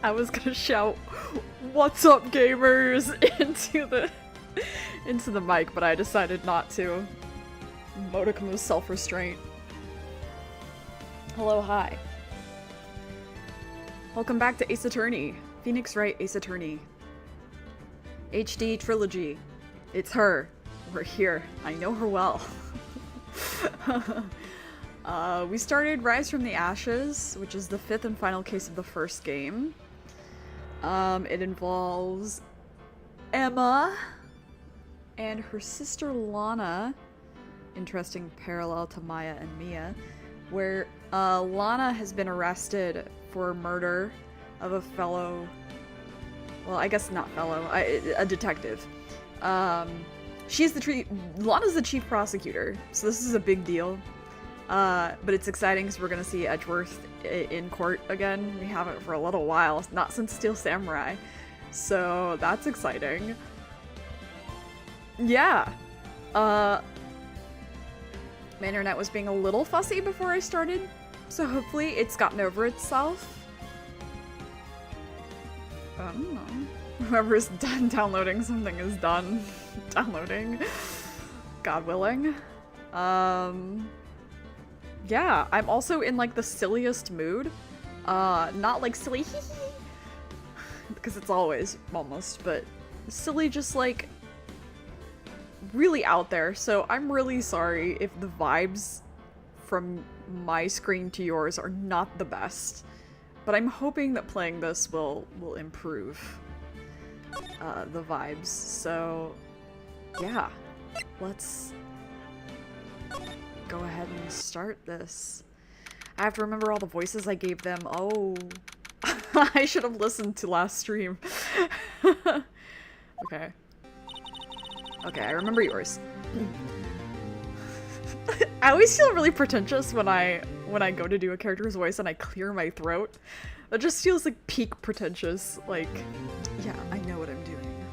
I was gonna shout, "What's up, gamers?" into the mic, but I decided not to. Modicum of self-restraint. Hello, hi. Welcome back to Ace Attorney. Phoenix Wright Ace Attorney. HD Trilogy. It's her. We're here. I know her well. We started Rise from the Ashes, which is the 5th and final case of the first game. It involves Emma and her sister Lana. Interesting parallel to Maya and Mia, where Lana has been arrested for murder of a fellow, well, I guess not fellow, a detective. Lana's the chief prosecutor, so this is a big deal. But it's exciting because we're gonna see Edgeworth in court again. We haven't for a little while, not since Steel Samurai. So that's exciting. Yeah. My internet was being a little fussy before I started, so hopefully it's gotten over itself. I don't know. Whoever's done downloading something is done downloading. God willing. Yeah, I'm also in like the silliest mood. Not like silly hee hee, because it's always almost, but silly just like really out there. So I'm really sorry if the vibes from my screen to yours are not the best, but I'm hoping that playing this will improve the vibes. So yeah, let's go ahead and start this. I have to remember all the voices I gave them. Oh, I should have listened to last stream. Okay. Okay, I remember yours. I always feel really pretentious when I go to do a character's voice and I clear my throat. That just feels like peak pretentious. Like, yeah, I know what I'm doing.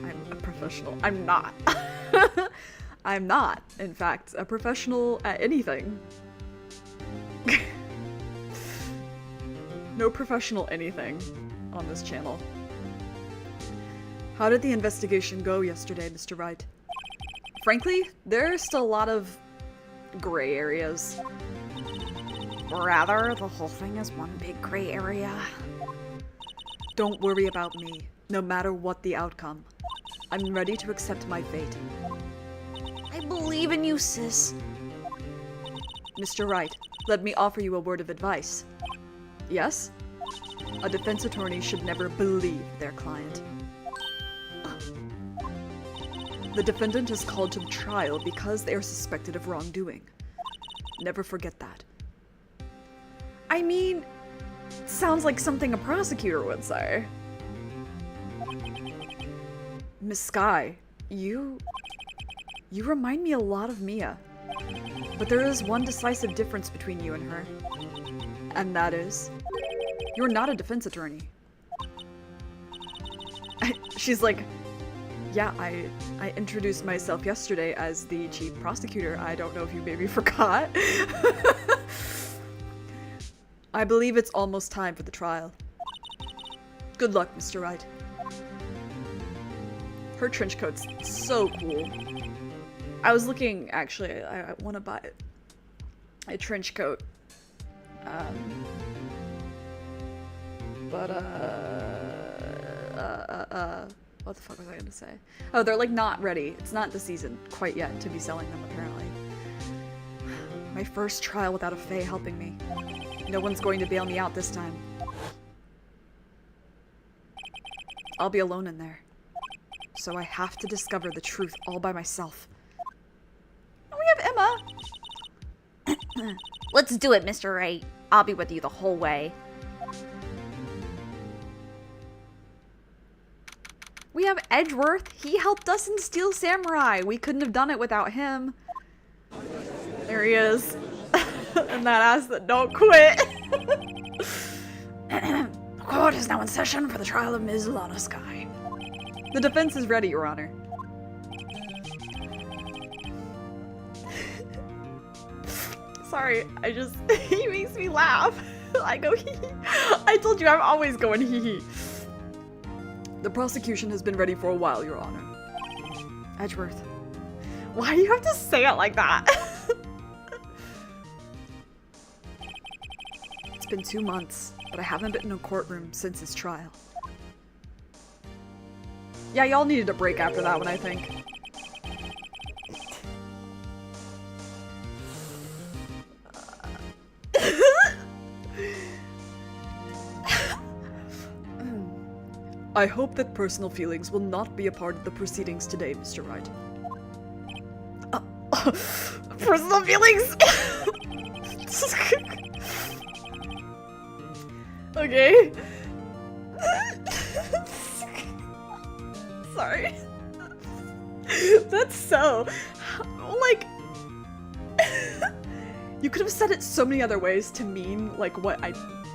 I'm a professional. I'm not. I'm not, in fact, a professional at anything. No professional anything on this channel. How did the investigation go yesterday, Mr. Wright? Frankly, there are still a lot of gray areas. Rather, the whole thing is one big gray area. Don't worry about me, no matter what the outcome. I'm ready to accept my fate. I believe in you, sis. Mr. Wright, let me offer you a word of advice. Yes? A defense attorney should never believe their client. The defendant is called to trial because they are suspected of wrongdoing. Never forget that. I mean, it sounds like something a prosecutor would say. Miss Sky, you remind me a lot of Mia. But there is one decisive difference between you and her. And that is, you're not a defense attorney. She's like, yeah, I introduced myself yesterday as the chief prosecutor. I don't know if you maybe forgot. I believe it's almost time for the trial. Good luck, Mr. Wright. Her trench coat's so cool. I was looking, actually, I want to buy a trench coat. What the fuck was I gonna say? Oh, they're like not ready. It's not the season quite yet to be selling them, apparently. My first trial without a Fae helping me. No one's going to bail me out this time. I'll be alone in there. So I have to discover the truth all by myself. Oh, we have Emma! Let's do it, Mr. Wright. I'll be with you the whole way. We have Edgeworth. He helped us in Steel Samurai. We couldn't have done it without him. There he is. And that ass that don't quit. The court is now in session for the trial of Ms. Lana Sky. The defense is ready, Your Honor. Sorry, he makes me laugh. I go hee hee. I told you I'm always going hee hee. The prosecution has been ready for a while, Your Honor. Edgeworth. Why do you have to say it like that? It's been 2 months, but I haven't been in a courtroom since his trial. Yeah, y'all needed a break after that one, I think. I hope that personal feelings will not be a part of the proceedings today, Mr. Wright. Personal feelings? Okay. Sorry. That's so... like... You could have said it so many other ways to mean, like, what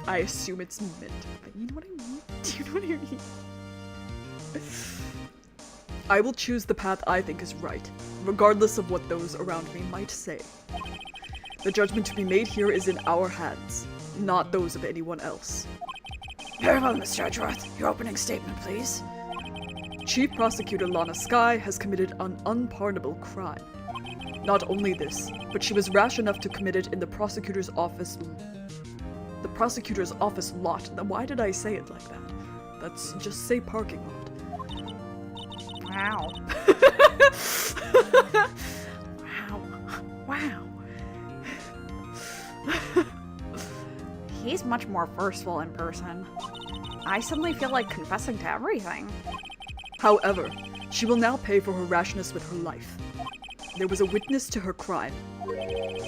I assume it's meant. But you know what I mean? Do you know what I mean? I will choose the path I think is right, regardless of what those around me might say. The judgment to be made here is in our hands, not those of anyone else. Very well, Mr. Edgeworth. Your opening statement, please. Chief Prosecutor Lana Skye has committed an unpardonable crime. Not only this, but she was rash enough to commit it in the prosecutor's office... The prosecutor's office lot. Now, why did I say it like that? That's just say parking lot. Wow. Wow. Wow. He's much more forceful in person. I suddenly feel like confessing to everything. However, she will now pay for her rashness with her life. There was a witness to her crime.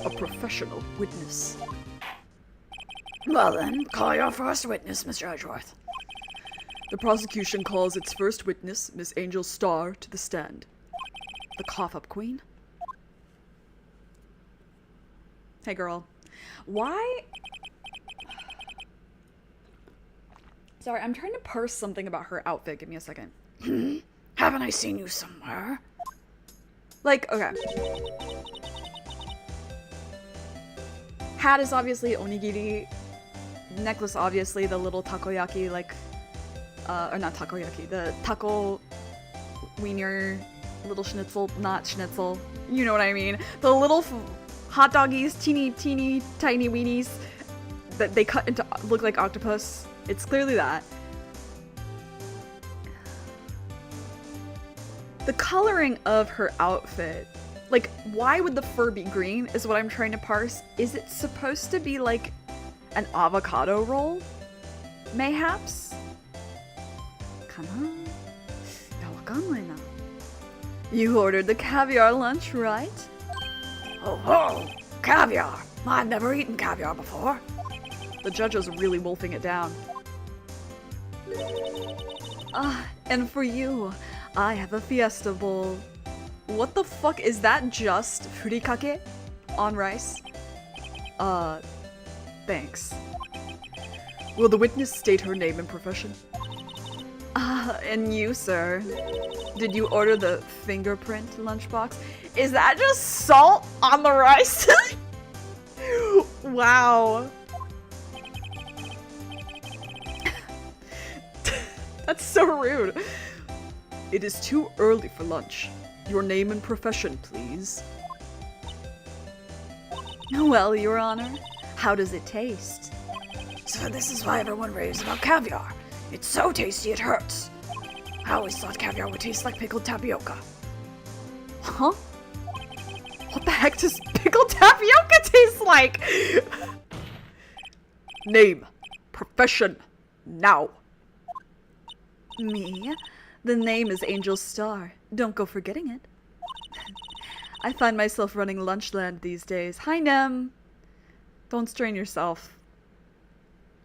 A professional witness. Well then, call your first witness, Mr. Edgeworth. The prosecution calls its first witness, Miss Angel Starr, to the stand. The cough-up queen. Hey girl. Why? Sorry, I'm trying to parse something about her outfit. Give me a second. Haven't I seen you somewhere? Like, okay. Hat is obviously onigiri. Necklace, obviously, the little takoyaki, like, or not takoyaki, the taco wiener, little schnitzel, not schnitzel, you know what I mean. The little hot doggies, teeny, tiny weenies that they cut into, look like octopus. It's clearly that. The coloring of her outfit, like, why would the fur be green is what I'm trying to parse. Is it supposed to be like an avocado roll? Mayhaps? Kana? Yawakanai na. You ordered the caviar lunch, right? Oh, caviar. I've never eaten caviar before. The judge is really wolfing it down. And for you, I have a fiesta bowl. What the fuck is that? Just furikake on rice? Thanks. Will the witness state her name and profession? And you, sir? Did you order the fingerprint lunchbox? Is that just salt on the rice? Wow. That's so rude. It is too early for lunch. Your name and profession, please. Well, Your Honor, how does it taste? So this is why everyone raves about caviar. It's so tasty it hurts. I always thought caviar would taste like pickled tapioca. Huh? What the heck does pickled tapioca taste like? Name. Profession. Now. Me? The name is Angel Star. Don't go forgetting it. I find myself running Lunchland these days. Hi, Nem. Don't strain yourself.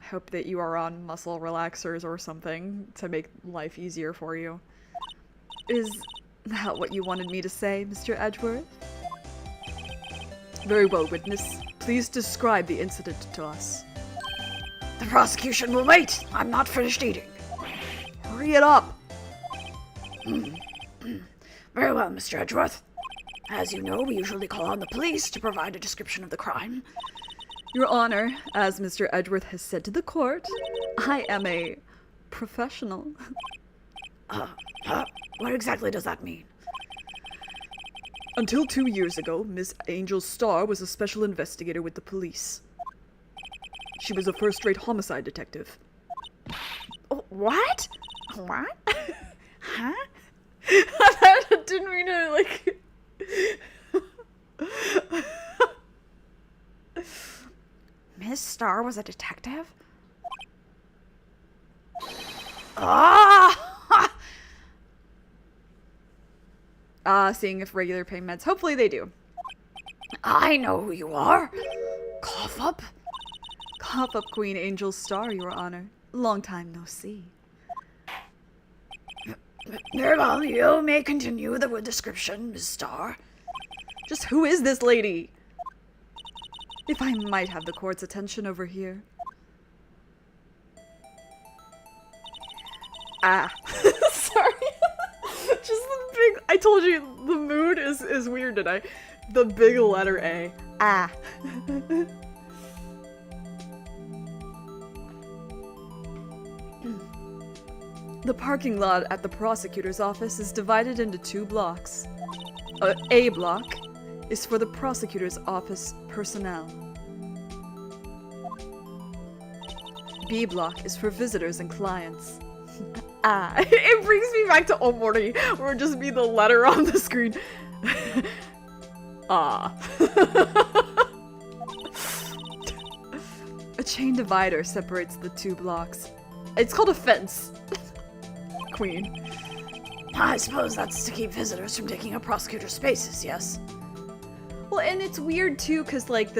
I hope that you are on muscle relaxers or something to make life easier for you. Is that what you wanted me to say, Mr. Edgeworth? Very well, witness. Please describe the incident to us. The prosecution will wait. I'm not finished eating. Hurry it up! Very well, Mr. Edgeworth. As you know, we usually call on the police to provide a description of the crime. Your Honor, as Mr. Edgeworth has said to the court, I am a professional. What exactly does that mean? Until 2 years ago, Miss Angel Starr was a special investigator with the police. She was a first-rate homicide detective. What? What? Huh? I didn't mean to, like... Miss Starr was a detective? Seeing if regular pay meds. Hopefully they do. I know who you are. Cough up. Cough up, Queen Angel Starr, Your Honor. Long time no see. Very well, you may continue the description, Miss Starr. Just who is this lady? If I might have the court's attention over here. Sorry. Just the big... I told you, the mood is weird today. The big letter A. The parking lot at the prosecutor's office is divided into 2 blocks. A block is for the prosecutor's office personnel. B block is for visitors and clients. It brings me back to Omori, where it just be the letter on the screen. A chain divider separates the 2 blocks. It's called a fence. Queen. I suppose that's to keep visitors from taking up prosecutor spaces, yes? Well, and it's weird too, because like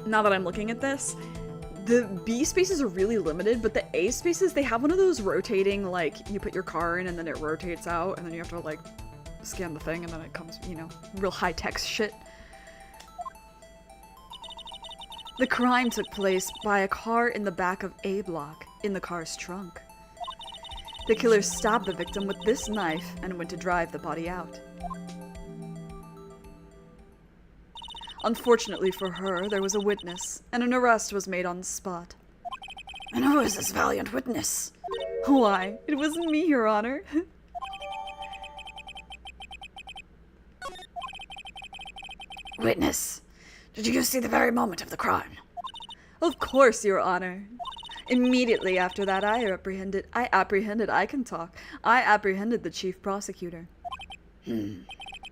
now that I'm looking at this, the B spaces are really limited, but the A spaces, they have one of those rotating, like, you put your car in and then it rotates out, and then you have to, like, scan the thing and then it comes, you know, real high-tech shit. The crime took place by a car in the back of A block, in the car's trunk. The killer stabbed the victim with this knife and went to drive the body out. Unfortunately for her, there was a witness, and an arrest was made on the spot. And who is this valiant witness? Why, it wasn't me, Your Honor. Witness, did you see the very moment of the crime? Of course, Your Honor. Immediately after that, I apprehended the chief prosecutor.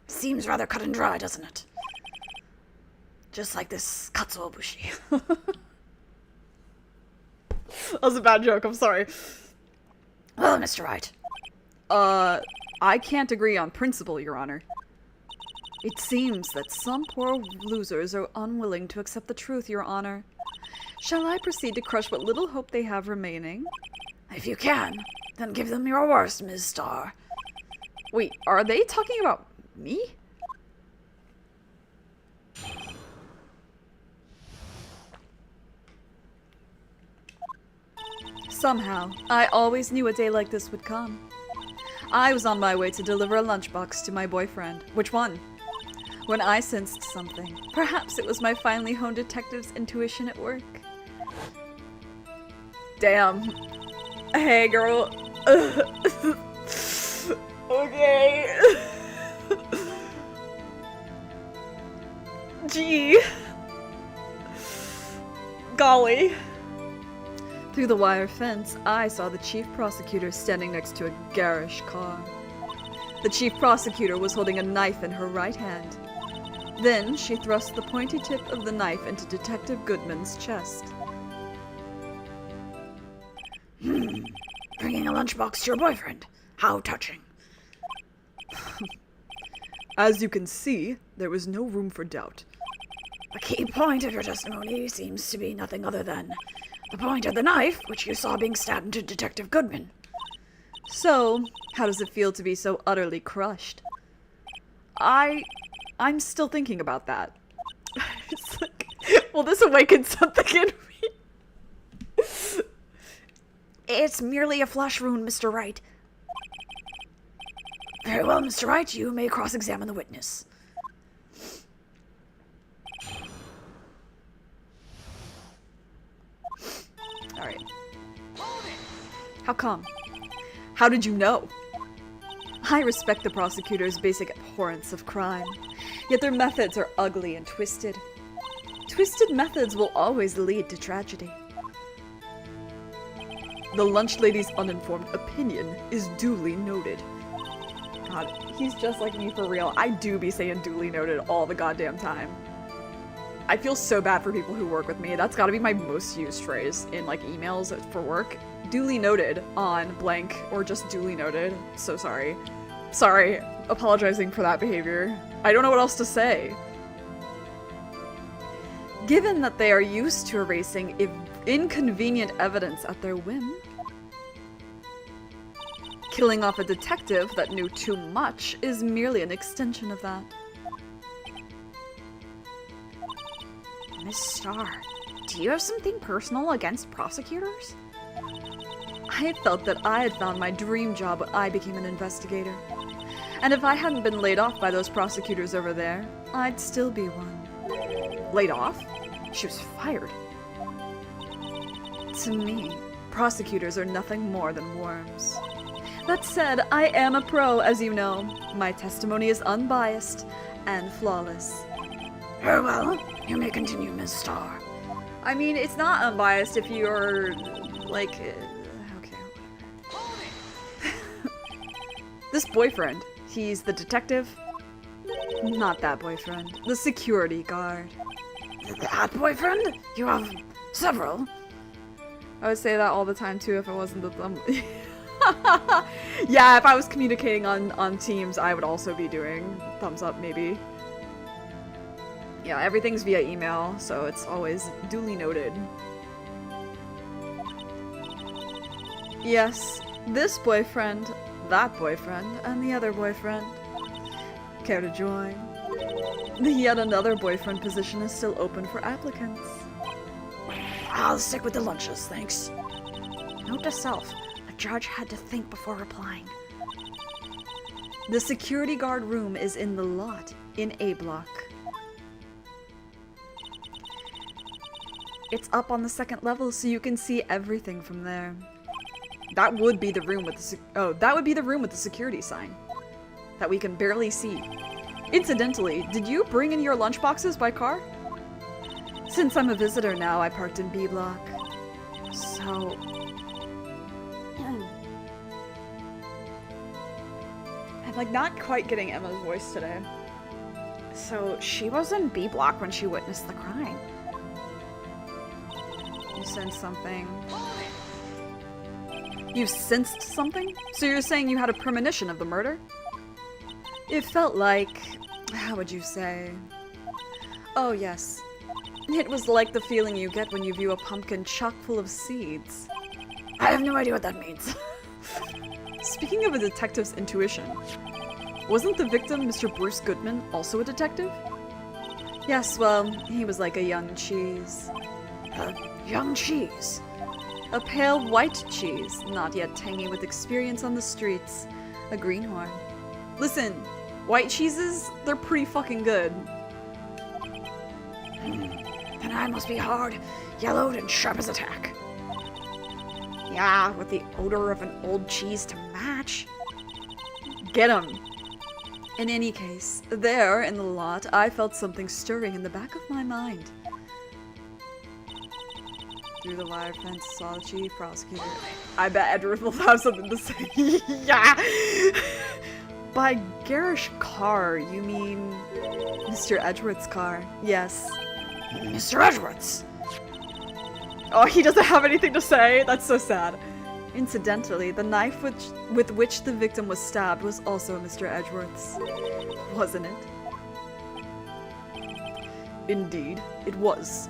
Seems rather cut and dry, doesn't it? Just like this katsuobushi. That was a bad joke, I'm sorry. Well, Mr. Wright. I can't agree on principle, Your Honor. It seems that some poor losers are unwilling to accept the truth, Your Honor. Shall I proceed to crush what little hope they have remaining? If you can, then give them your worst, Ms. Starr. Wait, are they talking about me? Somehow, I always knew a day like this would come. I was on my way to deliver a lunchbox to my boyfriend. Which one? When I sensed something. Perhaps it was my finely honed detective's intuition at work. Damn. Hey, girl. Okay. Gee. Golly. Through the wire fence, I saw the chief prosecutor standing next to a garish car. The chief prosecutor was holding a knife in her right hand. Then she thrust the pointy tip of the knife into Detective Goodman's chest. Bringing a lunchbox to your boyfriend. How touching. As you can see, there was no room for doubt. The key point of your testimony seems to be nothing other than the point of the knife, which you saw being stabbed into Detective Goodman. So, how does it feel to be so utterly crushed? I'm still thinking about that. It's like, well, this awakened something in me. It's merely a flesh wound, Mr. Wright. Very well, Mr. Wright, you may cross-examine the witness. How come? How did you know? I respect the prosecutor's basic abhorrence of crime, yet their methods are ugly and twisted. Twisted methods will always lead to tragedy. The lunch lady's uninformed opinion is duly noted. God, he's just like me for real. I do be saying duly noted all the goddamn time. I feel so bad for people who work with me. That's gotta be my most used phrase in like emails for work. Duly noted on blank or just duly noted. So sorry. Sorry. Apologizing for that behavior. I don't know what else to say. Given that they are used to erasing inconvenient evidence at their whim, killing off a detective that knew too much is merely an extension of that. Miss Starr, do you have something personal against prosecutors? I felt that I had found my dream job when I became an investigator. And if I hadn't been laid off by those prosecutors over there, I'd still be one. Laid off? She was fired. To me, prosecutors are nothing more than worms. That said, I am a pro, as you know. My testimony is unbiased and flawless. Very well. You may continue, Ms. Starr. I mean, it's not unbiased if you're, like, okay. This boyfriend, he's the detective? Not that boyfriend. The security guard. That boyfriend? You have several. I would say that all the time too if it wasn't the thumb. Yeah, if I was communicating on Teams, I would also be doing thumbs up maybe. Yeah, everything's via email, so it's always duly noted. Yes, this boyfriend, that boyfriend, and the other boyfriend. Care to join? The yet another boyfriend position is still open for applicants. I'll stick with the lunches, thanks. Note to self, the judge had to think before replying. The security guard room is in the lot, in A block. It's up on the second level, so you can see everything from there. That would be the room with the security sign that we can barely see. Incidentally, did you bring in your lunchboxes by car? Since I'm a visitor now, I parked in B block. So... I'm like not quite getting Emma's voice today. So she was in B block when she witnessed the crime. You sensed something. You sensed something? So you're saying you had a premonition of the murder? It felt like... how would you say? Oh yes. It was like the feeling you get when you view a pumpkin chock full of seeds. I have no idea what that means. Speaking of a detective's intuition, wasn't the victim Mr. Bruce Goodman also a detective? Yes, well, he was like a young cheese. A young cheese? A pale white cheese, not yet tangy with experience on the streets. A greenhorn. Listen, white cheeses, they're pretty fucking good. Then I must be hard, yellowed, and sharp as a tack. Yeah, with the odor of an old cheese to match. Get 'em! In any case, there in the lot, I felt something stirring in the back of my mind. Through the wire fence, saw the chief prosecutor. I bet Edward will have something to say. Yeah! By garish car, you mean Mr. Edgeworth's car? Yes. Mr. Edgeworth's! Oh, he doesn't have anything to say? That's so sad. Incidentally, the knife with which the victim was stabbed was also Mr. Edgeworth's. Wasn't it? Indeed, it was.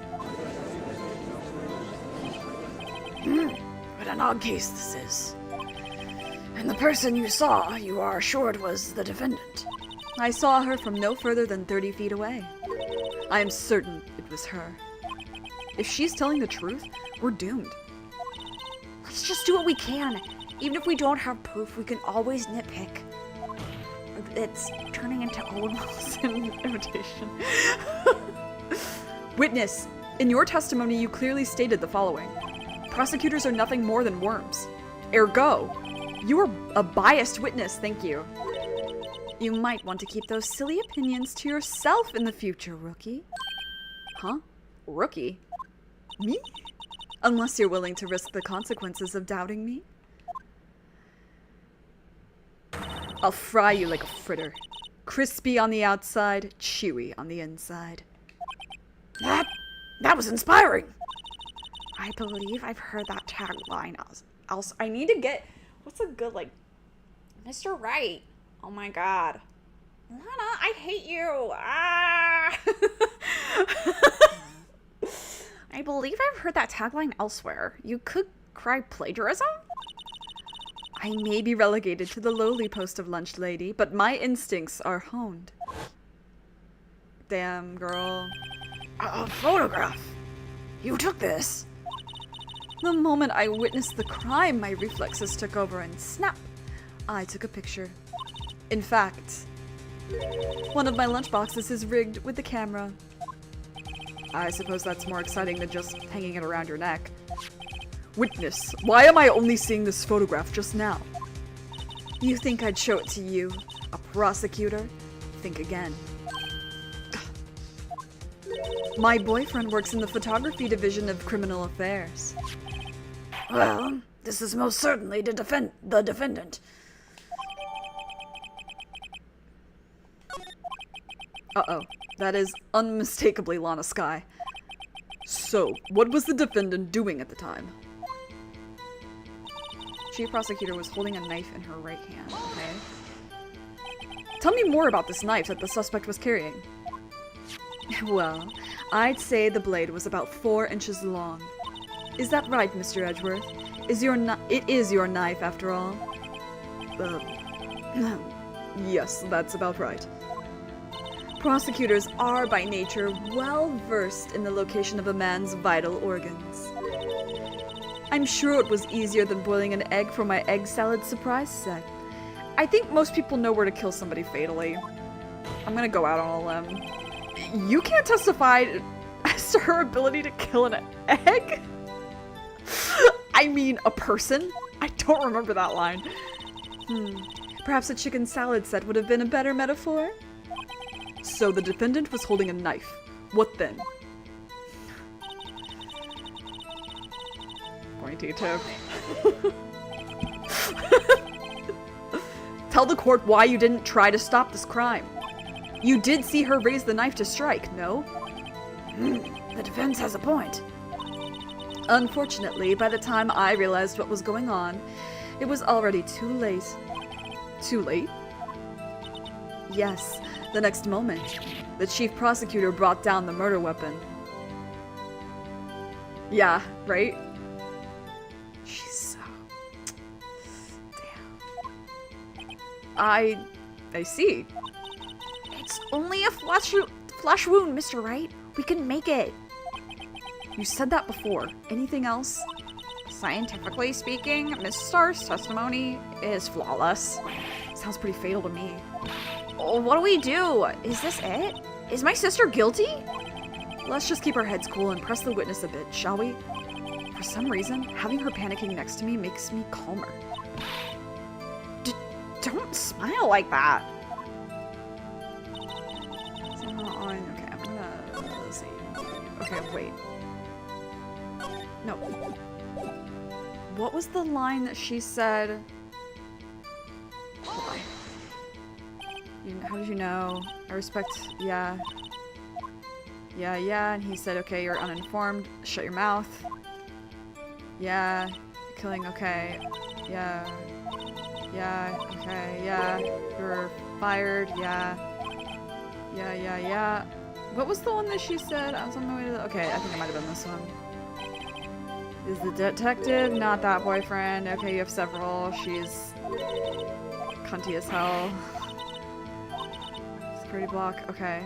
What an odd case this is. And the person you saw, you are assured was the defendant. I saw her from no further than 30 feet away. I am certain it was her. If she's telling the truth, we're doomed. Let's just do what we can. Even if we don't have proof, we can always nitpick. It's turning into Owen Wilson imitation. Witness, in your testimony you clearly stated the following. Prosecutors are nothing more than worms. Ergo, you are a biased witness, thank you. You might want to keep those silly opinions to yourself in the future, rookie. Huh? Rookie? Me? Unless you're willing to risk the consequences of doubting me. I'll fry you like a fritter. Crispy on the outside, chewy on the inside. That was inspiring. I believe I've heard that tagline. Also, I need to get... What's a good, like... Mr. Wright. Oh my god. Lana, I hate you. Ah! I believe I've heard that tagline elsewhere. You could cry plagiarism? I may be relegated to the lowly post of lunch lady, but my instincts are honed. Damn, girl. A photograph. You took this. The moment I witnessed the crime, my reflexes took over and snap, I took a picture. In fact, one of my lunchboxes is rigged with the camera. I suppose that's more exciting than just hanging it around your neck. Witness, why am I only seeing this photograph just now? You think I'd show it to you, a prosecutor? Think again. My boyfriend works in the photography division of criminal affairs. Well, this is most certainly the defendant. Uh-oh, that is unmistakably Lana Skye. So, what was the defendant doing at the time? Chief prosecutor was holding a knife in her right hand, okay? Tell me more about this knife that the suspect was carrying. Well, I'd say the blade was about 4 inches long. Is that right, Mr. Edgeworth? It is your knife, after all? Yes, that's about right. Prosecutors are, by nature, well versed in the location of a man's vital organs. I'm sure it was easier than boiling an egg for my egg salad surprise set. I think most people know where to kill somebody fatally. I'm gonna go out on a limb. You can't testify as to her ability to kill an egg? I mean, a person? I don't remember that line. Perhaps a chicken salad set would have been a better metaphor? So the defendant was holding a knife. What then? Pointy tip. Tell the court why you didn't try to stop this crime. You did see her raise the knife to strike, no? The defense has a point. Unfortunately, by the time I realized what was going on, it was already too late. Too late? Yes, the next moment, the chief prosecutor brought down the murder weapon. Yeah, right? She's so... Damn. I see. It's only a flesh wound, Mr. Wright. We can make it. You said that before. Anything else? Scientifically speaking, Miss Starr's testimony is flawless. Sounds pretty fatal to me. Oh, what do we do? Is this it? Is my sister guilty? Let's just keep our heads cool and press the witness a bit, shall we? For some reason, having her panicking next to me makes me calmer. Don't smile like that. Okay, I'm gonna see. Okay, wait. No. What was the line that she said? Hold on. How did you know? I respect, yeah. Yeah, and he said, okay, you're uninformed, shut your mouth. Yeah, killing, okay. Yeah, okay, yeah, you're fired, yeah. What was the one that she said? I was on my way to the... Okay, I think it might have been this one. Is the detective not that boyfriend? Okay, you have several. She's cunty as hell. Security block, okay.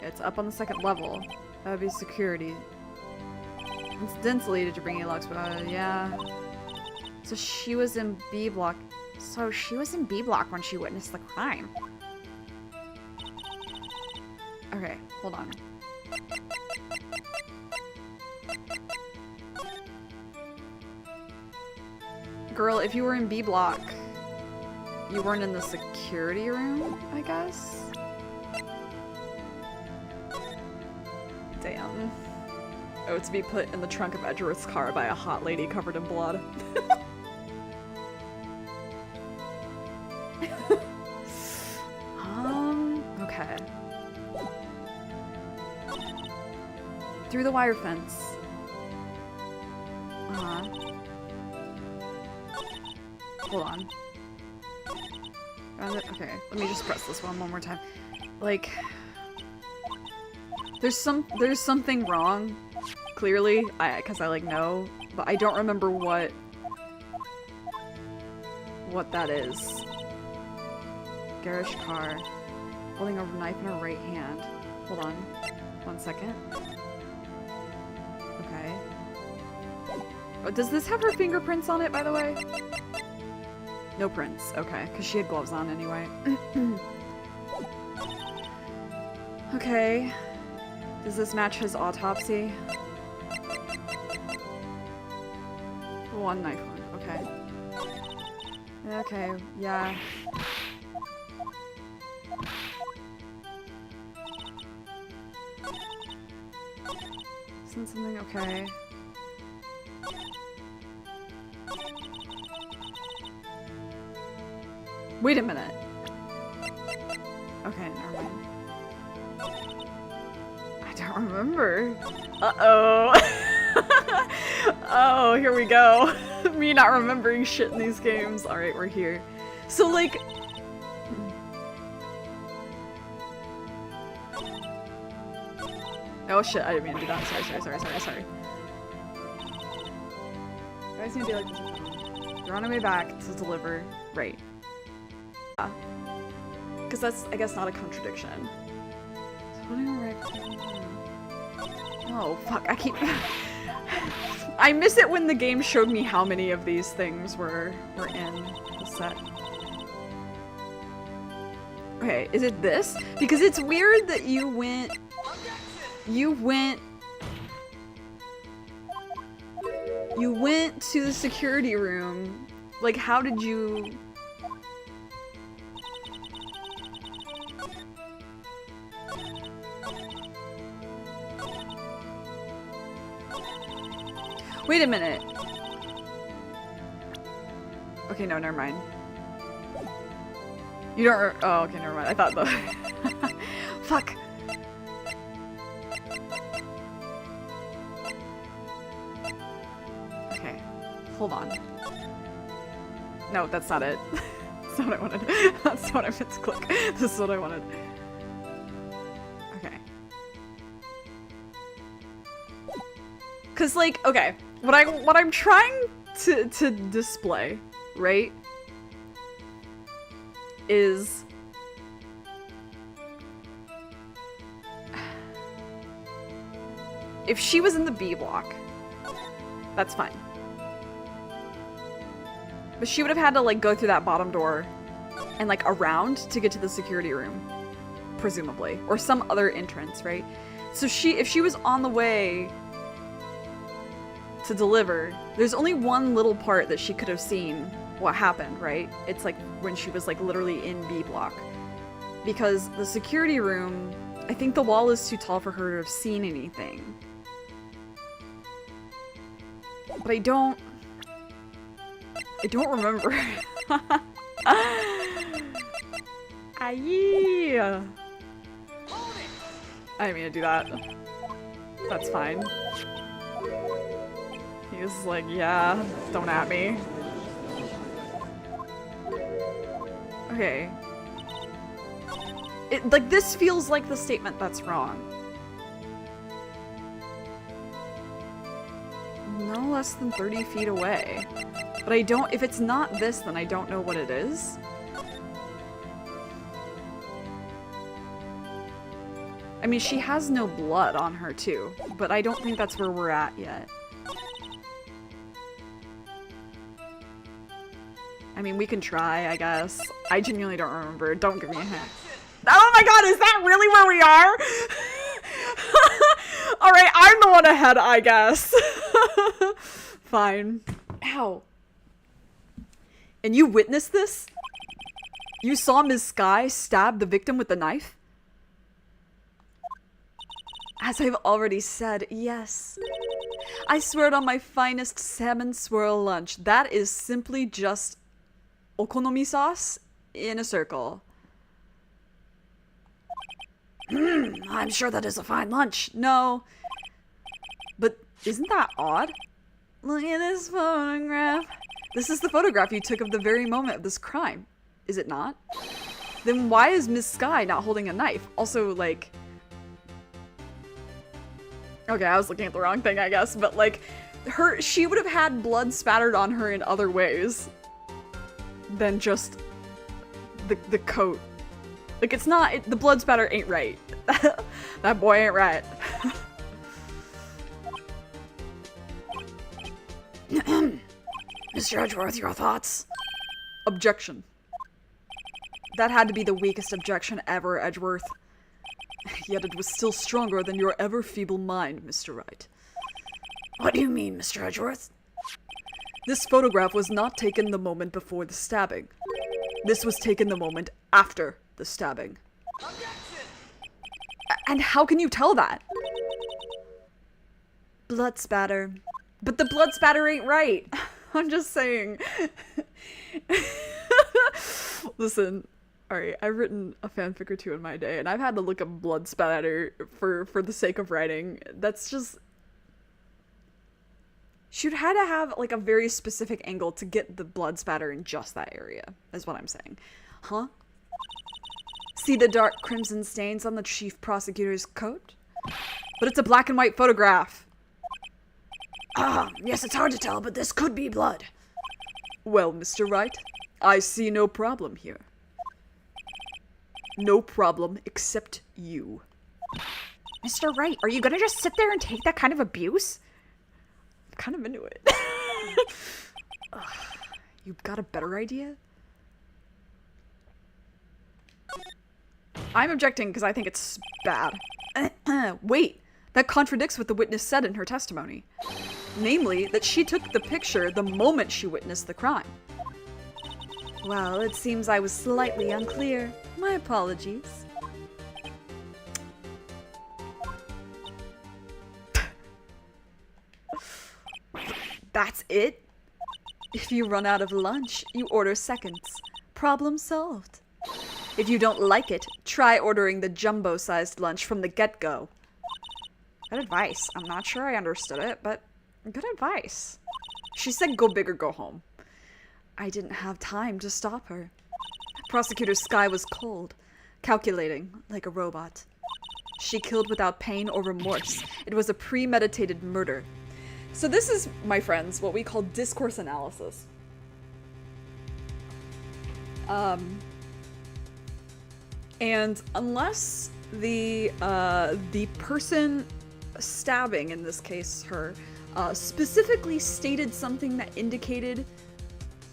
It's up on the 2nd level. That would be security. Incidentally, did you bring any locks? Yeah. So she was in B block. So she was in B block when she witnessed the crime. Okay, hold on. Girl, if you were in B block, you weren't in the security room, I guess? Damn. Oh, to be put in the trunk of Edgeworth's car by a hot lady covered in blood. Okay. Through the wire fence. Uh-huh. Hold on. Okay, let me just press this one more time. Like, there's something wrong, clearly, because I like know, but I don't remember what that is. Garish car, holding a knife in her right hand. Hold on, 1 second. Okay. Oh, does this have her fingerprints on it, by the way? No prints. Okay, because she had gloves on anyway. Okay. Does this match his autopsy? One knife wound. Okay. Okay, yeah. Isn't something okay? Wait a minute. Okay, never mind. I don't remember. Uh-oh. Oh, here we go. Me not remembering shit in these games. Alright, we're here. So, like... Oh shit, I didn't mean to do that. Sorry. You guys need to be like this. You're on your way back to deliver. Right. Because that's, I guess, not a contradiction. Oh, fuck, I keep... I miss it when the game showed me how many of these things were in the set. Okay, is it this? Because it's weird that you went to the security room. Like, how did you... Wait a minute. Okay, no, never mind. You don't. Oh, okay, never mind. I thought the. Fuck. Okay, hold on. No, that's not it. That's not what I wanted. That's not what I meant to click. This is what I wanted. Okay. Cause like, okay, what I'm trying to display, right, is if she was in the B block, that's fine. But she would have had to like go through that bottom door and like around to get to the security room, presumably, or some other entrance, right? So if she was on the way to deliver, there's only one little part that she could have seen what happened, right? It's like when she was like literally in B block. Because the security room, I think the wall is too tall for her to have seen anything. But I don't remember. Aye. I didn't mean to do that. That's fine. He was like, yeah, don't at me. Okay. Like, this feels like the statement that's wrong. No less than 30 feet away. But I don't, if it's not this, then I don't know what it is. I mean, she has no blood on her too, but I don't think that's where we're at yet. I mean, we can try, I guess. I genuinely don't remember. Don't give me a hint. Oh my god, is that really where we are? Alright, I'm the one ahead, I guess. Fine. Ow. And you witnessed this? You saw Ms. Sky stab the victim with the knife? As I've already said, yes. I swear it on my finest salmon swirl lunch. That is simply just okonomi sauce in a circle. I'm sure that is a fine lunch. No. But isn't that odd? Look at this photograph. This is the photograph you took of the very moment of this crime. Is it not? Then why is Miss Sky not holding a knife? Also, like... Okay, I was looking at the wrong thing, I guess, but like, she would have had blood spattered on her in other ways than just the coat. Like, it's not, the blood spatter ain't right. That boy ain't right. Mr. Edgeworth, your thoughts? Objection. That had to be the weakest objection ever, Edgeworth. Yet it was still stronger than your ever feeble mind, Mr. Wright. What do you mean, Mr. Edgeworth? This photograph was not taken the moment before the stabbing. This was taken the moment after the stabbing. And how can you tell that? Blood spatter. But the blood spatter ain't right. I'm just saying. Listen, alright, I've written a fanfic or two in my day, and I've had to look up blood spatter for the sake of writing. That's just... She'd had to have, like, a very specific angle to get the blood spatter in just that area, is what I'm saying. Huh? See the dark crimson stains on the chief prosecutor's coat? But it's a black and white photograph. Ah, yes, it's hard to tell, but this could be blood. Well, Mr. Wright, I see no problem here. No problem except you. Mr. Wright, are you gonna just sit there and take that kind of abuse? I'm kind of into it. You got a better idea? I'm objecting because I think it's bad. Wait, that contradicts what the witness said in her testimony. Namely, that she took the picture the moment she witnessed the crime. Well, it seems I was slightly unclear. My apologies. That's it? If you run out of lunch, you order seconds. Problem solved. If you don't like it, try ordering the jumbo-sized lunch from the get-go. Good advice. I'm not sure I understood it, but good advice. She said go big or go home. I didn't have time to stop her. Prosecutor Sky was cold, calculating like a robot. She killed without pain or remorse. It was a premeditated murder. So this is, my friends, what we call discourse analysis. And unless the person stabbing, in this case her, specifically stated something that indicated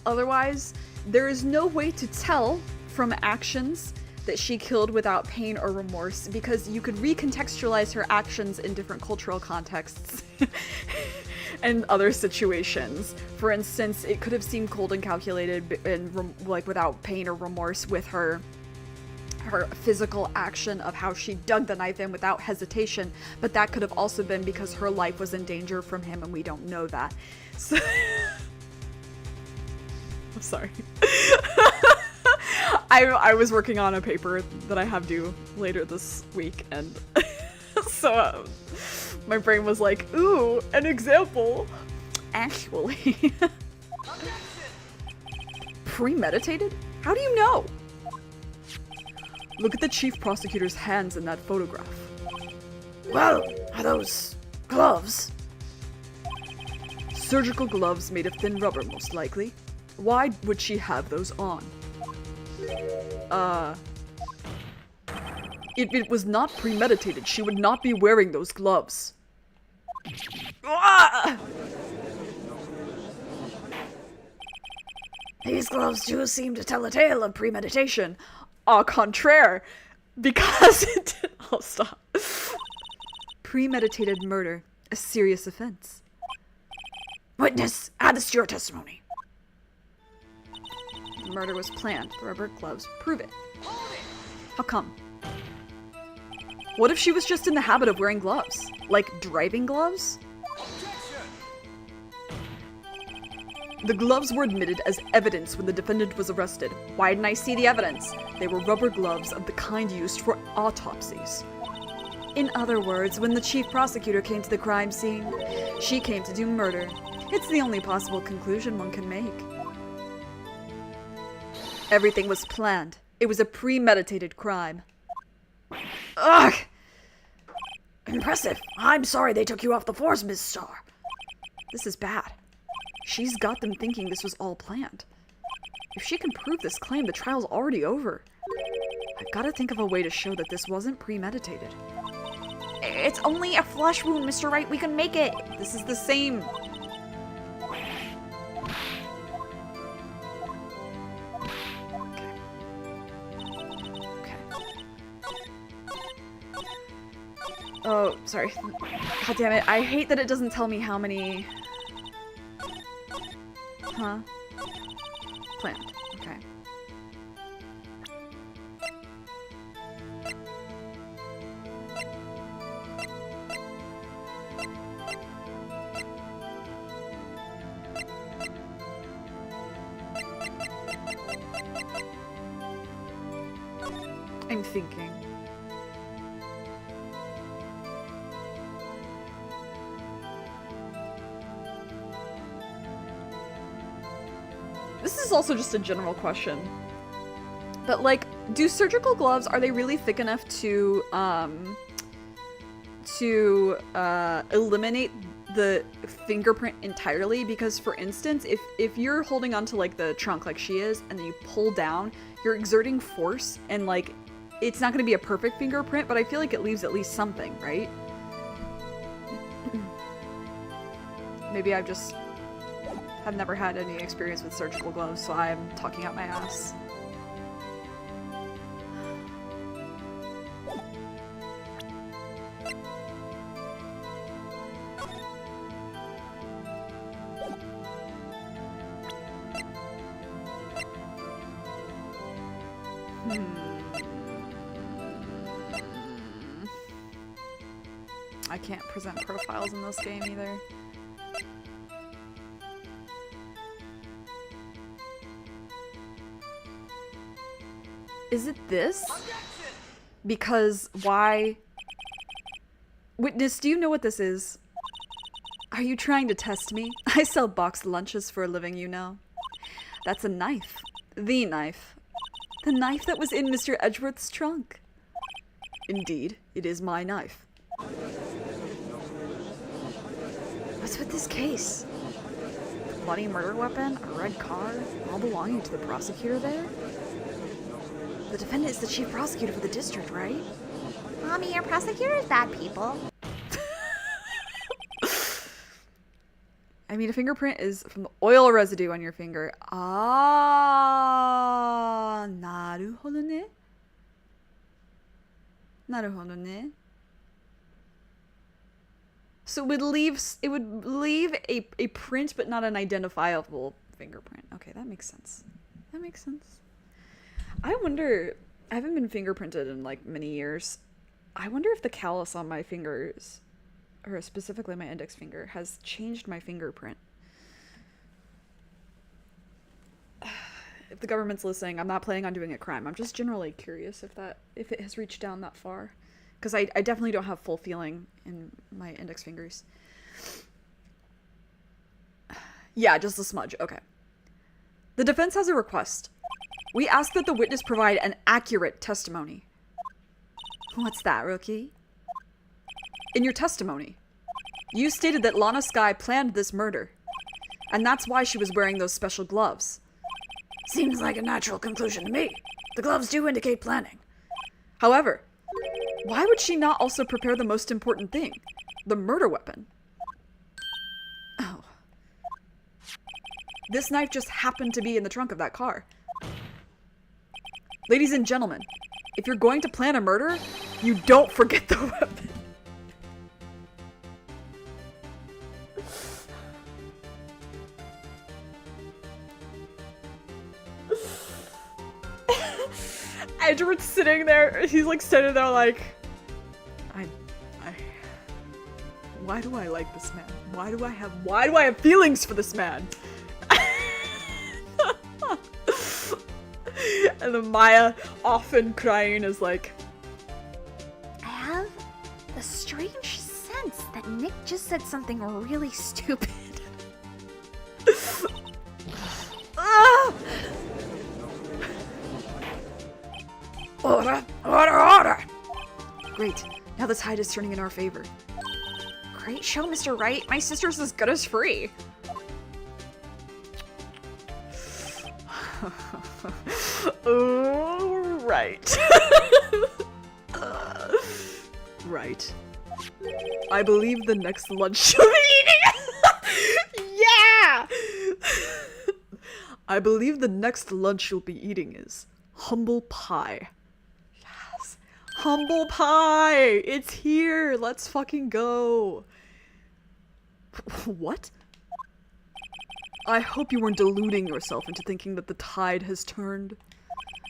otherwise, there is no way to tell from actions that she killed without pain or remorse, because you could recontextualize her actions in different cultural contexts and other situations. For instance, it could have seemed cold and calculated and like without pain or remorse with her physical action of how she dug the knife in without hesitation, but that could have also been because her life was in danger from him, and we don't know that. So I'm sorry. I was working on a paper that I have due later this week, and so my brain was like, ooh, an example. Actually. Premeditated? How do you know? Look at the chief prosecutor's hands in that photograph. Well, are those gloves? Surgical gloves made of thin rubber, most likely. Why would she have those on? If it was not premeditated, she would not be wearing those gloves. Ah! These gloves do seem to tell a tale of premeditation. Au contraire, because it did. Oh, stop. Premeditated murder, a serious offense. Witness, add this to your testimony. the murder was planned. The rubber gloves prove it. How come? What if she was just in the habit of wearing gloves? Like driving gloves? The gloves were admitted as evidence when the defendant was arrested. Why didn't I see the evidence? They were rubber gloves of the kind used for autopsies. In other words, when the chief prosecutor came to the crime scene, she came to do murder. It's the only possible conclusion one can make. Everything was planned. It was a premeditated crime. Ugh! Impressive. I'm sorry they took you off the force, Miss Star. This is bad. She's got them thinking this was all planned. If she can prove this claim, the trial's already over. I've got to think of a way to show that this wasn't premeditated. It's only a flesh wound, Mr. Wright. We can make it. This is the same. Okay. Oh, sorry. God damn it. I hate that it doesn't tell me how many... Huh? Planned. Okay. I'm thinking. This is also just a general question. But like, do surgical gloves, are they really thick enough to eliminate the fingerprint entirely? Because for instance, if you're holding onto like the trunk like she is, and then you pull down, you're exerting force, and like, it's not gonna be a perfect fingerprint, but I feel like it leaves at least something, right? Maybe I've just have never had any experience with surgical gloves, so I'm talking out my ass. I can't present profiles in this game either. Is it this? Because why? Witness, do you know what this is? Are you trying to test me? I sell boxed lunches for a living, you know. That's a knife. The knife. The knife that was in Mr. Edgeworth's trunk. Indeed, it is my knife. What's with this case? A bloody murder weapon, a red car, all belonging to the prosecutor there? The defendant is the chief prosecutor for the district, right? Mommy, your prosecutors bad people. I mean, a fingerprint is from the oil residue on your finger. Ah, naruhodo ne. Naruhodo ne. So it would leave a print, but not an identifiable fingerprint. Okay, that makes sense. That makes sense. I wonder, I haven't been fingerprinted in like many years. I wonder if the callus on my fingers, or specifically my index finger, has changed my fingerprint. If the government's listening, I'm not planning on doing a crime. I'm just generally curious if it has reached down that far. Because I definitely don't have full feeling in my index fingers. Yeah, just a smudge. Okay. The defense has a request. We ask that the witness provide an accurate testimony. What's that, rookie? In your testimony, you stated that Lana Skye planned this murder, and that's why she was wearing those special gloves. Seems like a natural conclusion to me. The gloves do indicate planning. However, why would she not also prepare the most important thing, the murder weapon? Oh. This knife just happened to be in the trunk of that car. Ladies and gentlemen, if you're going to plan a murder, you don't forget the weapon. Edward's sitting there, he's like sitting there like, I, why do I like this man? Why do I have feelings for this man? And then Maya, often crying, is like, I have the strange sense that Nick just said something really stupid. ah! Order! Order! Order! Great, now the tide is turning in our favor. Great show, Mr. Wright. My sister's as good as free. Oh, right. Right. I believe the next lunch you'll be eating. Yeah! I believe the next lunch you'll be eating is humble pie. Yes. Humble pie! It's here! Let's fucking go. What? I hope you weren't deluding yourself into thinking that the tide has turned.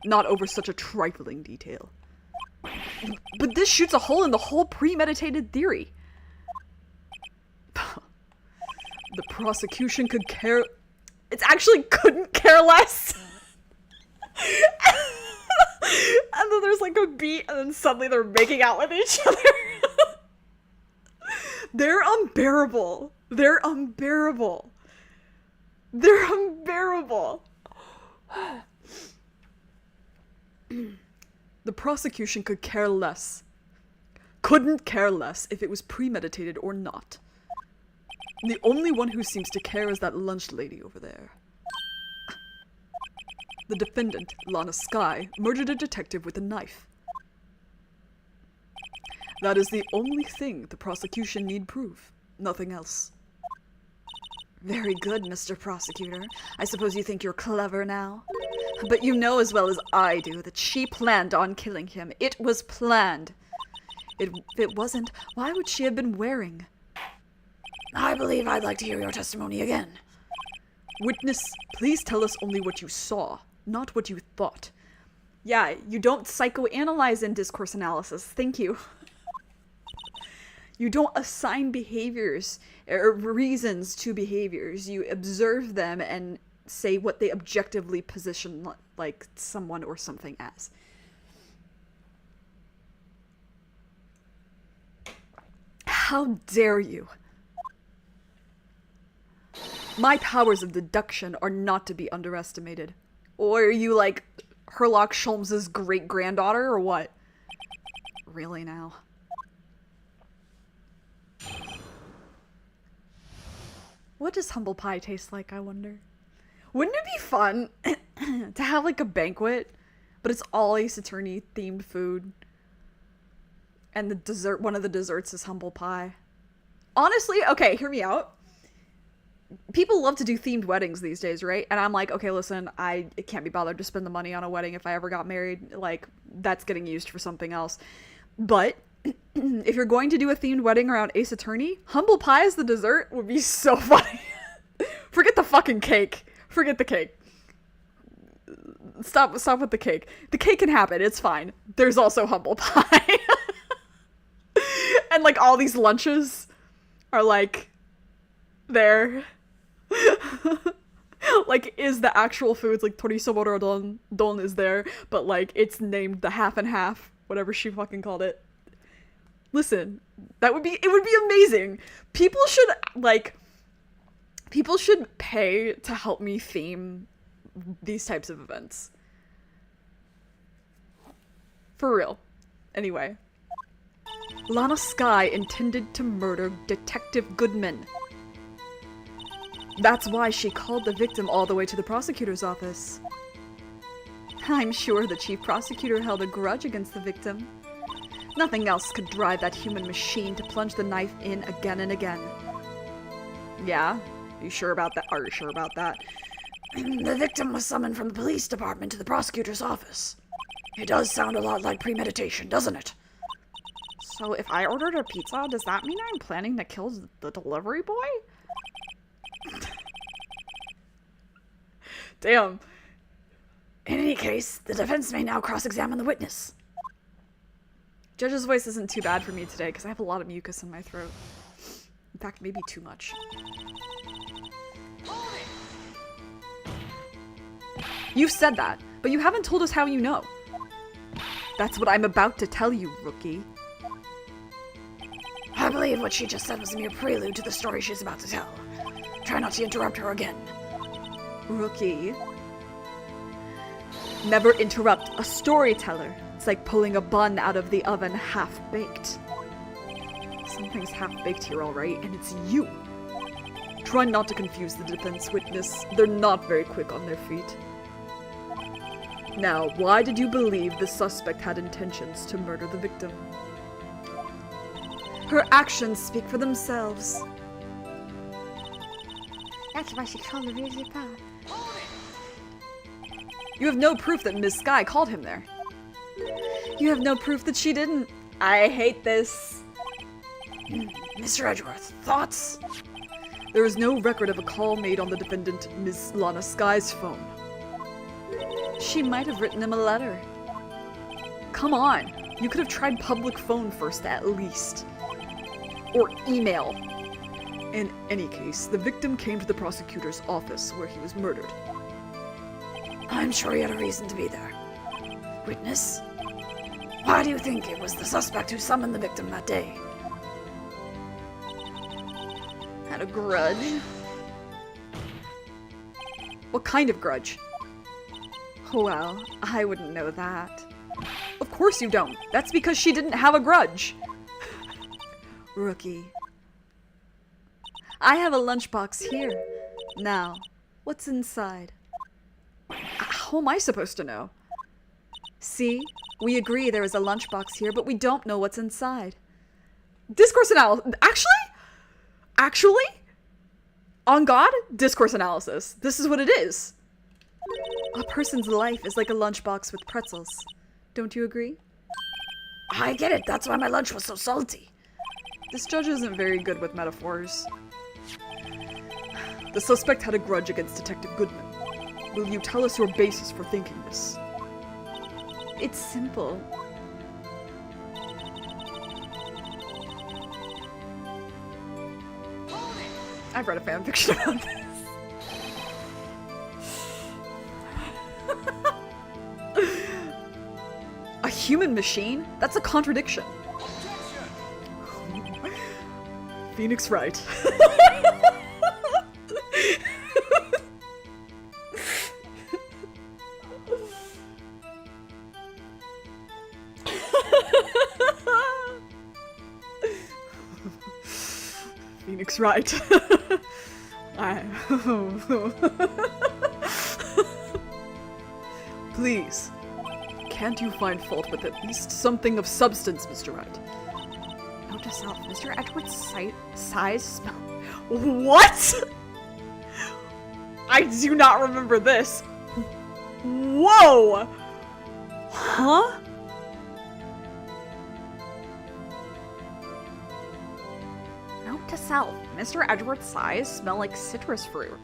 Not over such a trifling detail. But this shoots a hole in the whole premeditated theory. The prosecution could care... It actually couldn't care less. And then there's like a beat, and then suddenly they're making out with each other. They're unbearable. They're unbearable. They're unbearable. The prosecution could care less. Couldn't care less if it was premeditated or not. The only one who seems to care is that lunch lady over there. The defendant, Lana Skye, murdered a detective with a knife. That is the only thing the prosecution need prove. Nothing else. Very good, Mr. Prosecutor. I suppose you think you're clever now? But you know as well as I do that she planned on killing him. It was planned. If it wasn't, why would she have been wearing? I believe I'd like to hear your testimony again. Witness, please tell us only what you saw, not what you thought. Yeah, you don't psychoanalyze in discourse analysis. Thank you. You don't assign behaviors or reasons to behaviors. You observe them and say what they objectively position like someone or something as. How dare you? My powers of deduction are not to be underestimated. Or are you like Herlock Sholmes's great-granddaughter or what? Really now? What does humble pie taste like, I wonder? Wouldn't it be fun to have like a banquet, but it's all Ace Attorney themed food? And the dessert, one of the desserts is humble pie. Honestly, okay, hear me out. People love to do themed weddings these days, right? And I'm like, okay, listen, I can't be bothered to spend the money on a wedding if I ever got married. Like, that's getting used for something else. But if you're going to do a themed wedding around Ace Attorney, humble pie as the dessert would be so funny. Forget the fucking cake. Forget the cake. Stop with the cake. The cake can happen. It's fine. There's also humble pie. And like all these lunches are like there. Like, is the actual foods like torisoboro don is there, but like it's named the half and half, whatever she fucking called it. Listen, it would be amazing. People should pay to help me theme these types of events. For real. Anyway. Lana Skye intended to murder Detective Goodman. That's why she called the victim all the way to the prosecutor's office. I'm sure the chief prosecutor held a grudge against the victim. Nothing else could drive that human machine to plunge the knife in again and again. Yeah? Are you sure about that? Are you sure about that? The victim was summoned from the police department to the prosecutor's office. It does sound a lot like premeditation, doesn't it? So if I ordered a pizza, does that mean I'm planning to kill the delivery boy? Damn. In any case, the defense may now cross-examine the witness. Judge's voice isn't too bad for me today because I have a lot of mucus in my throat. In fact, maybe too much. You've said that, but you haven't told us how you know. That's what I'm about to tell you, rookie. I believe what she just said was a mere prelude to the story she's about to tell. Try not to interrupt her again. Rookie. Never interrupt a storyteller. It's like pulling a bun out of the oven half-baked. Something's half-baked here, alright, and it's you. Try not to confuse the defense witness. They're not very quick on their feet. Now, why did you believe the suspect had intentions to murder the victim? Her actions speak for themselves. That's why she called the music bad. You have no proof that Ms. Sky called him there. You have no proof that she didn't. I hate this. Mr. Edgeworth, thoughts? There is no record of a call made on the defendant, Ms. Lana Sky's phone. She might have written him a letter. Come on, you could have tried public phone first at least. Or email. In any case, the victim came to the prosecutor's office where he was murdered. I'm sure he had a reason to be there. Witness? Why do you think it was the suspect who summoned the victim that day? Had a grudge? What kind of grudge? Well, I wouldn't know that. Of course you don't. That's because she didn't have a grudge. Rookie. I have a lunchbox here. Now, what's inside? How am I supposed to know? See? We agree there is a lunchbox here, but we don't know what's inside. Discourse analysis. Actually? On God? Discourse analysis. This is what it is. A person's life is like a lunchbox with pretzels. Don't you agree? I get it. That's why my lunch was so salty. This judge isn't very good with metaphors. The suspect had a grudge against Detective Goodman. Will you tell us your basis for thinking this? It's simple. I've read a fanfiction about this. A human machine? That's a contradiction. Phoenix Wright. Phoenix Wright. Please, can't you find fault with at least something of substance, Mr. Wright? Note to self, Mr. Edgeworth's size smell. What? I do not remember this. Whoa! Huh? Note to self, Mr. Edgeworth's size smell like citrus fruit.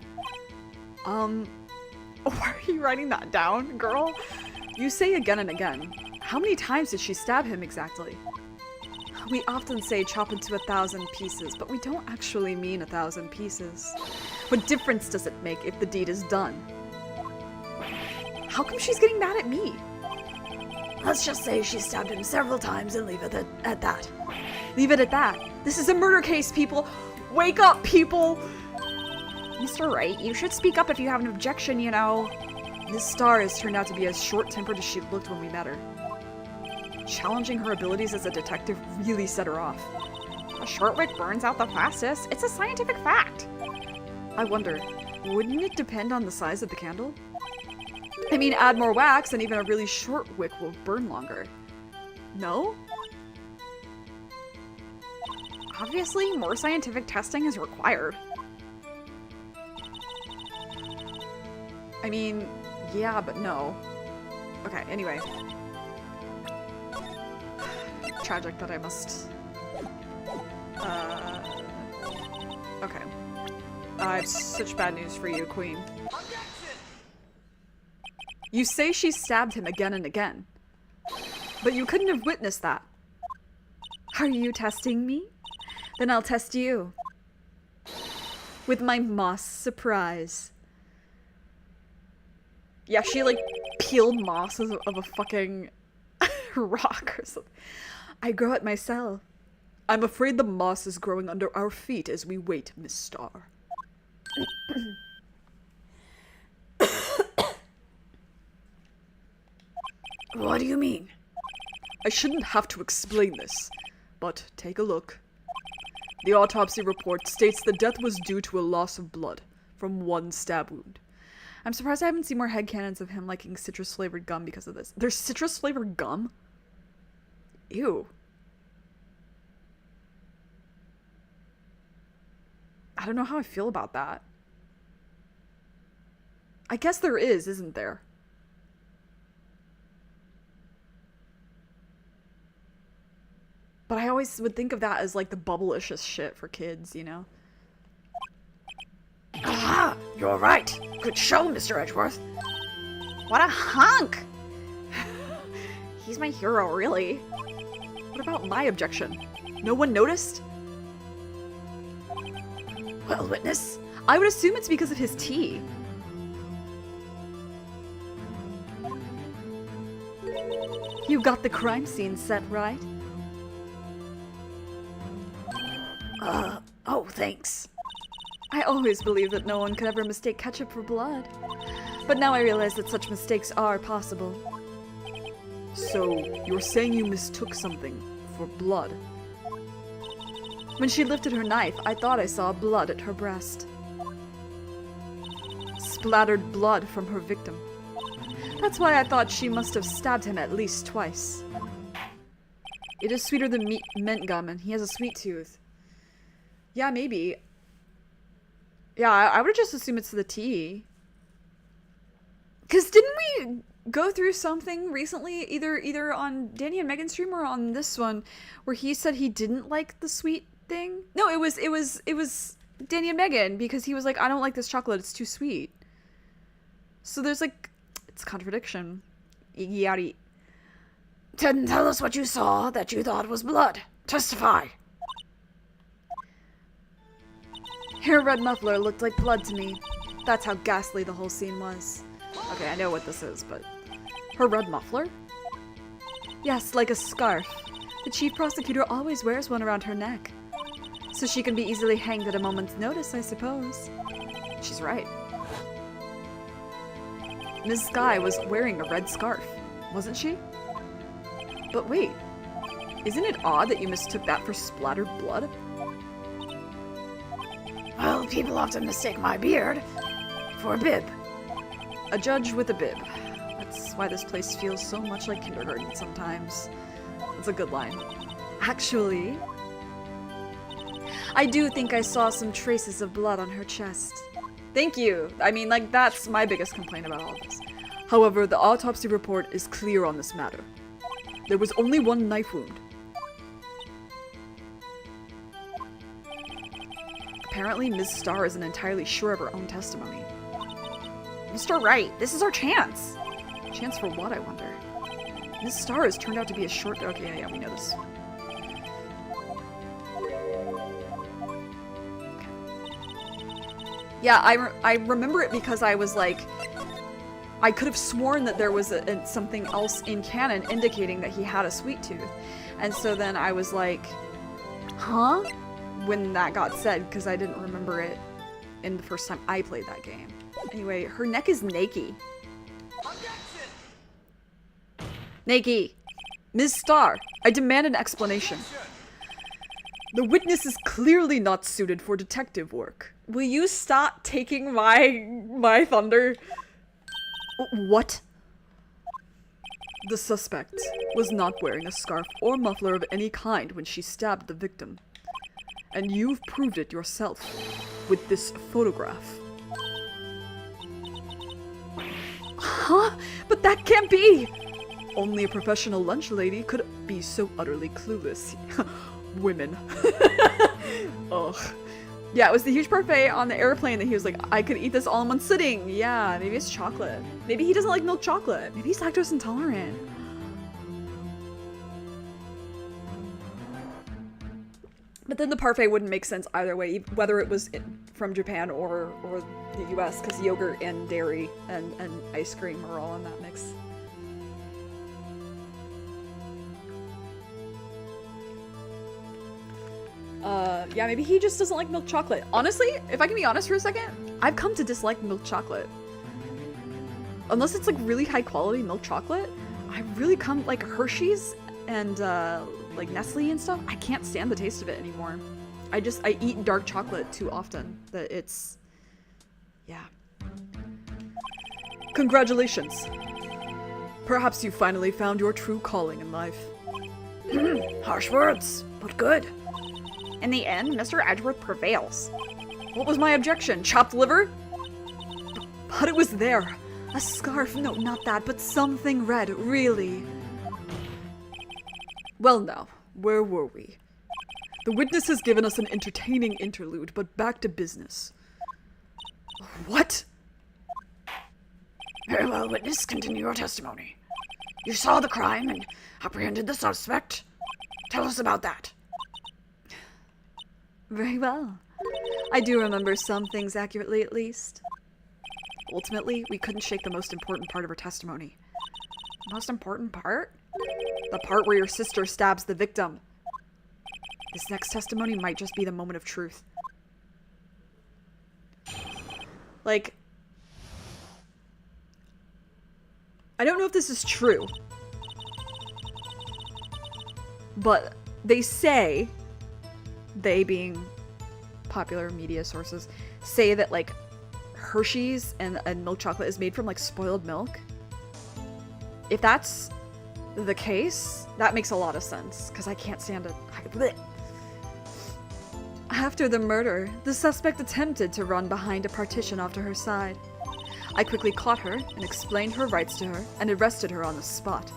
Why are you writing that down, girl? You say again and again. How many times did she stab him exactly? We often say chop into 1,000 pieces, but we don't actually mean 1,000 pieces. What difference does it make if the deed is done? How come she's getting mad at me? Let's just say she stabbed him several times and leave it at that. Leave it at that. This is a murder case, people. Wake up, people. Mr. Wright, you should speak up if you have an objection, you know. This star has turned out to be as short-tempered as she looked when we met her. Challenging her abilities as a detective really set her off. A short wick burns out the fastest. It's a scientific fact. I wonder, wouldn't it depend on the size of the candle? I mean, add more wax and even a really short wick will burn longer. No? Obviously, more scientific testing is required. I mean, yeah, but no. Okay, anyway. Tragic that I must... Okay. I have such bad news for you, Queen. You say she stabbed him again and again. But you couldn't have witnessed that. Are you testing me? Then I'll test you. With my moss surprise. Yeah, she like peeled moss of a fucking rock or something. I grow it myself. I'm afraid the moss is growing under our feet as we wait, Miss Star. What do you mean? I shouldn't have to explain this, but take a look. The autopsy report states the death was due to a loss of blood from one stab wound. I'm surprised I haven't seen more headcanons of him liking citrus-flavored gum because of this. There's citrus-flavored gum? Ew. I don't know how I feel about that. I guess there is, isn't there? But I always would think of that as like the bubblicious shit for kids, you know? Aha! You're right. Good show, Mr. Edgeworth. What a hunk! He's my hero, really. What about my objection? No one noticed? Well, witness. I would assume it's because of his tea. You got the crime scene set, right? Oh, thanks. I always believed that no one could ever mistake ketchup for blood. But now I realize that such mistakes are possible. So, you're saying you mistook something for blood? When she lifted her knife, I thought I saw blood at her breast. Splattered blood from her victim. That's why I thought she must have stabbed him at least twice. It is sweeter than mint gum, and he has a sweet tooth. Yeah, maybe. Yeah, I would just assume it's the tea. Because didn't we go through something recently, either on Danny and Megan's stream or on this one, where he said he didn't like the sweet thing? No, it was Danny and Megan, because he was like, I don't like this chocolate, it's too sweet. So there's like, it's contradiction. Yari. Then tell us what you saw that you thought was blood. Testify. Her red muffler looked like blood to me. That's how ghastly the whole scene was. Okay, I know what this is, but... Her red muffler? Yes, like a scarf. The chief prosecutor always wears one around her neck. So she can be easily hanged at a moment's notice, I suppose. She's right. Ms. Skye was wearing a red scarf, wasn't she? But wait, isn't it odd that you mistook that for splattered blood? Well, people often mistake my beard for a bib. A judge with a bib. That's why this place feels so much like kindergarten sometimes. That's a good line. Actually, I do think I saw some traces of blood on her chest. Thank you. I mean, like, that's my biggest complaint about all this. However, the autopsy report is clear on this matter. There was only one knife wound. Apparently, Ms. Starr isn't entirely sure of her own testimony. Mr. Wright, this is our chance. Chance for what, I wonder? Ms. Starr has turned out to be a short... Okay, yeah, we know this. Yeah, I remember it because I was like... I could have sworn that there was something else in canon indicating that he had a sweet tooth. And so then I was like, huh? When that got said, because I didn't remember it in the first time I played that game. Anyway, her neck is naked. Naked. Ms. Starr, I demand an explanation. The witness is clearly not suited for detective work. Will you stop taking my thunder? What? The suspect was not wearing a scarf or muffler of any kind when she stabbed the victim. And you've proved it yourself with this photograph. Huh? But that can't be! Only a professional lunch lady could be so utterly clueless. Women. Ugh. Yeah, it was the huge parfait on the airplane that he was like, I could eat this all in one sitting. Yeah, maybe it's chocolate. Maybe he doesn't like milk chocolate. Maybe he's lactose intolerant. But then the parfait wouldn't make sense either way, whether it was from Japan or the US, because yogurt and dairy and ice cream are all in that mix. Yeah, maybe he just doesn't like milk chocolate. Honestly, if I can be honest for a second, I've come to dislike milk chocolate. Unless it's like really high quality milk chocolate, I really come, like Hershey's and like Nestle and stuff, I can't stand the taste of it anymore. I eat dark chocolate too often that it's, yeah. Congratulations. Perhaps you finally found your true calling in life. Harsh words, but good. In the end, Mr. Edgeworth prevails. What was my objection? Chopped liver? But it was there. A scarf. No, not that, but something red, really. Well now, where were we? The witness has given us an entertaining interlude, but back to business. What? Very well, witness, continue your testimony. You saw the crime and apprehended the suspect. Tell us about that. Very well. I do remember some things accurately, at least. Ultimately, we couldn't shake the most important part of her testimony. Most important part? The part where your sister stabs the victim. This next testimony might just be the moment of truth. Like, I don't know if this is true, but they say, they being popular media sources, say that like Hershey's and milk chocolate is made from like spoiled milk. If that's the case, that makes a lot of sense, because I can't stand it. Blech. After the murder, the suspect attempted to run behind a partition off to her side. I quickly caught her and explained her rights to her and arrested her on the spot.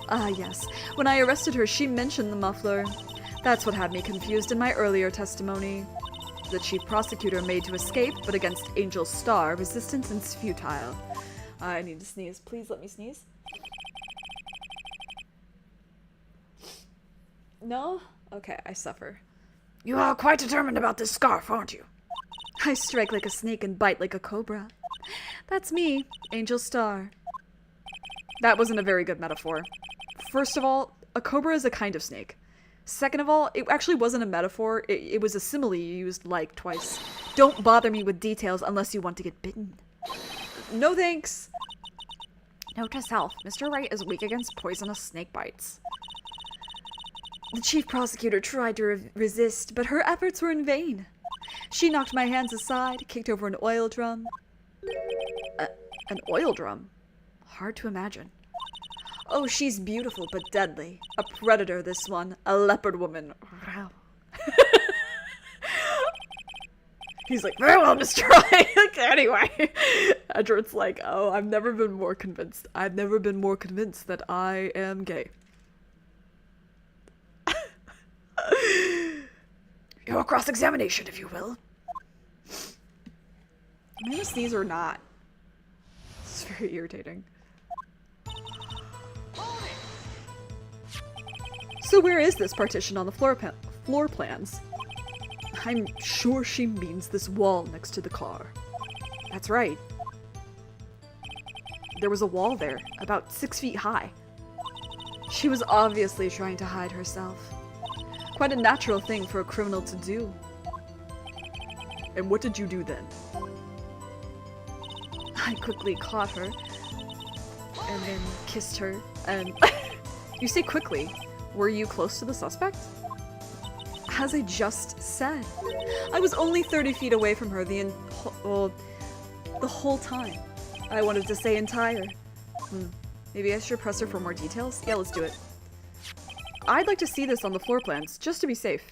Ah yes, when I arrested her, she mentioned the muffler. That's what had me confused in my earlier testimony. The chief prosecutor made to escape, but against Angel's star, resistance is futile. I need to sneeze. Please let me sneeze. No? Okay, I suffer. You are quite determined about this scarf, aren't you? I strike like a snake and bite like a cobra. That's me, Angel's star. That wasn't a very good metaphor. First of all, a cobra is a kind of snake. Second of all, it actually wasn't a metaphor, it was a simile you used like twice. Don't bother me with details unless you want to get bitten. No thanks. Note to self, Mr. Wright is weak against poisonous snake bites. The chief prosecutor tried to resist, but her efforts were in vain. She knocked my hands aside, kicked over an oil drum. An oil drum? Hard to imagine. Oh, she's beautiful but deadly. A predator, this one. A leopard woman. Wow. He's like, very well, Mr. Wright. Anyway. Edward's like, oh, I've never been more convinced. I've never been more convinced that I am gay. Your cross-examination, if you will. Am I gonna sneeze or not? It's very irritating. So where is this partition on the floor plans? I'm sure she means this wall next to the car. That's right. There was a wall there, about 6 feet high. She was obviously trying to hide herself. Quite a natural thing for a criminal to do. And what did you do then? I quickly caught her, and then kissed her, and... You say quickly. Were you close to the suspect? As I just said. I was only 30 feet away from her the whole time. I wanted to say entire. Maybe I should press her for more details? Yeah, let's do it. I'd like to see this on the floor plans, just to be safe.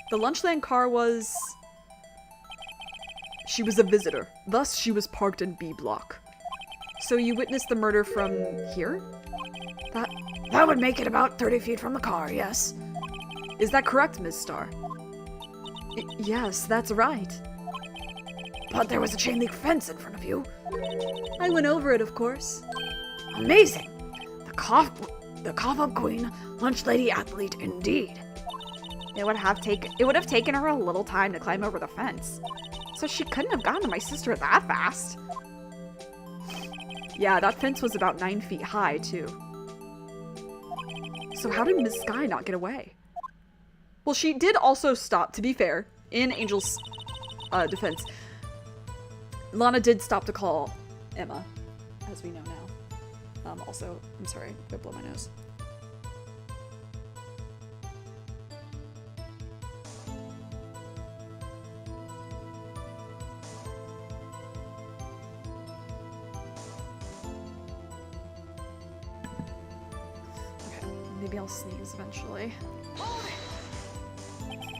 The Lunchland car was... She was a visitor. Thus, she was parked in B block. So you witnessed the murder from here? That would make it about 30 feet from the car, yes. Is that correct, Ms. Star? Yes, that's right. But there was a chain link fence in front of you. I went over it, of course. Amazing! The cough-up queen, lunch lady athlete indeed. It would have taken her a little time to climb over the fence. So she couldn't have gotten to my sister that fast. Yeah, that fence was about 9 feet high, too. So how did Ms. Sky not get away? Well, she did also stop, to be fair, in Angel's defense. Lana did stop to call Emma, as we know now. Also, I'm sorry, I'm gonna blow my nose. Okay, maybe I'll sneeze eventually.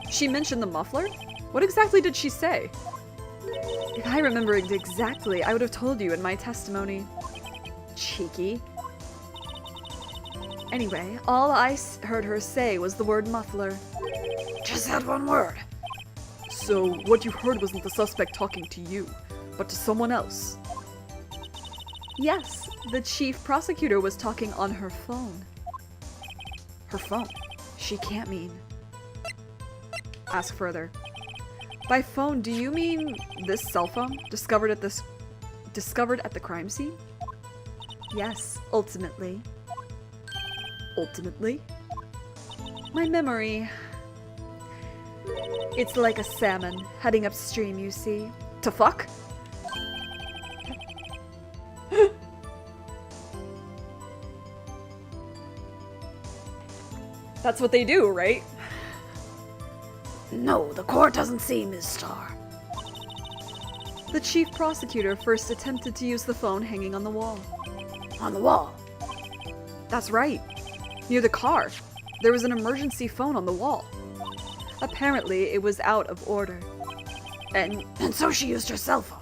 She mentioned the muffler? What exactly did she say? If I remembered exactly, I would have told you in my testimony. Cheeky. Anyway, all I heard her say was the word muffler. Just that one word. So, what you heard wasn't the suspect talking to you, but to someone else? Yes, the chief prosecutor was talking on her phone. Her phone? She can't mean. Ask further. By phone, do you mean this cell phone discovered at the crime scene? Yes, ultimately. Ultimately? My memory. It's like a salmon heading upstream, you see. To fuck? That's what they do, right? No, the court doesn't see Ms. Star. The chief prosecutor first attempted to use the phone hanging on the wall. On the wall. That's right. Near the car. There was an emergency phone on the wall. Apparently, it was out of order. And so she used her cell phone.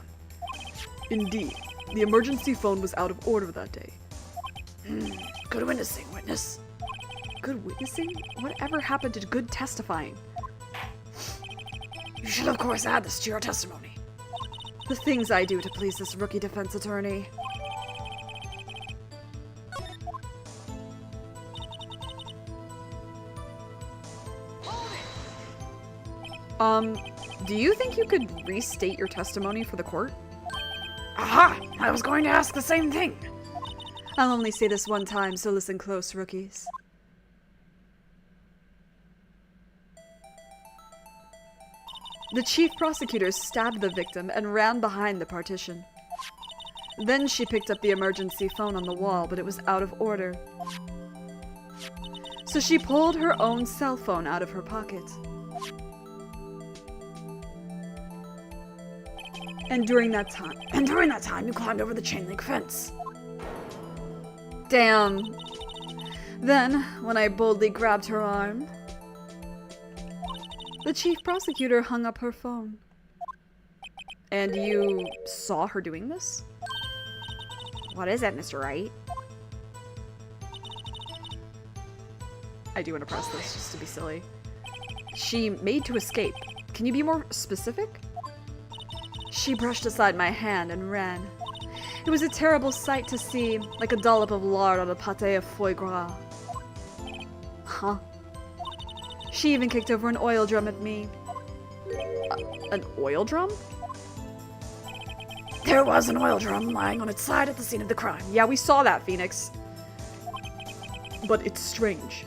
Indeed. The emergency phone was out of order that day. Good witnessing, witness. Good witnessing? Whatever happened to good testifying? You should of course add this to your testimony. The things I do to please this rookie defense attorney. Do you think you could restate your testimony for the court? Aha! I was going to ask the same thing. I'll only say this one time, so listen close, rookies. The chief prosecutor stabbed the victim and ran behind the partition. Then she picked up the emergency phone on the wall, but it was out of order. So she pulled her own cell phone out of her pocket. And during that time, you climbed over the chain link fence. Damn. Then, when I boldly grabbed her arm, the chief prosecutor hung up her phone. And you saw her doing this? What is it, Mr. Wright? I do want to press this just to be silly. She made to escape. Can you be more specific? She brushed aside my hand and ran. It was a terrible sight to see, like a dollop of lard on a pâté of foie gras. Huh? She even kicked over an oil drum at me. An oil drum? There was an oil drum lying on its side at the scene of the crime. Yeah, we saw that, Phoenix. But it's strange.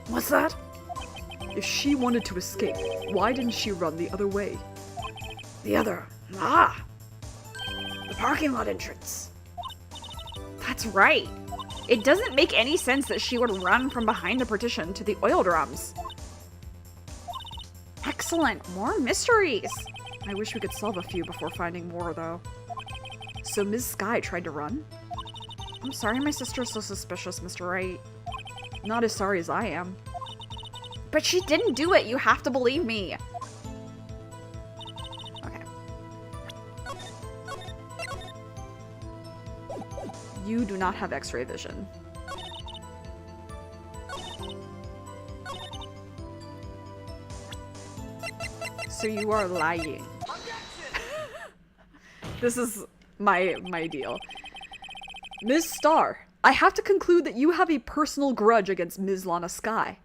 What's that? If she wanted to escape, why didn't she run the other way? The parking lot entrance. That's right. It doesn't make any sense that she would run from behind the partition to the oil drums. Excellent, more mysteries. I wish we could solve a few before finding more, though. So Ms. Sky tried to run? I'm sorry my sister's so suspicious, Mr. Wright. Not as sorry as I am. But she didn't do it, you have to believe me. Okay. You do not have X-ray vision. so you are lying. This is my deal. Ms. Starr, I have to conclude that you have a personal grudge against Ms. Lana Sky.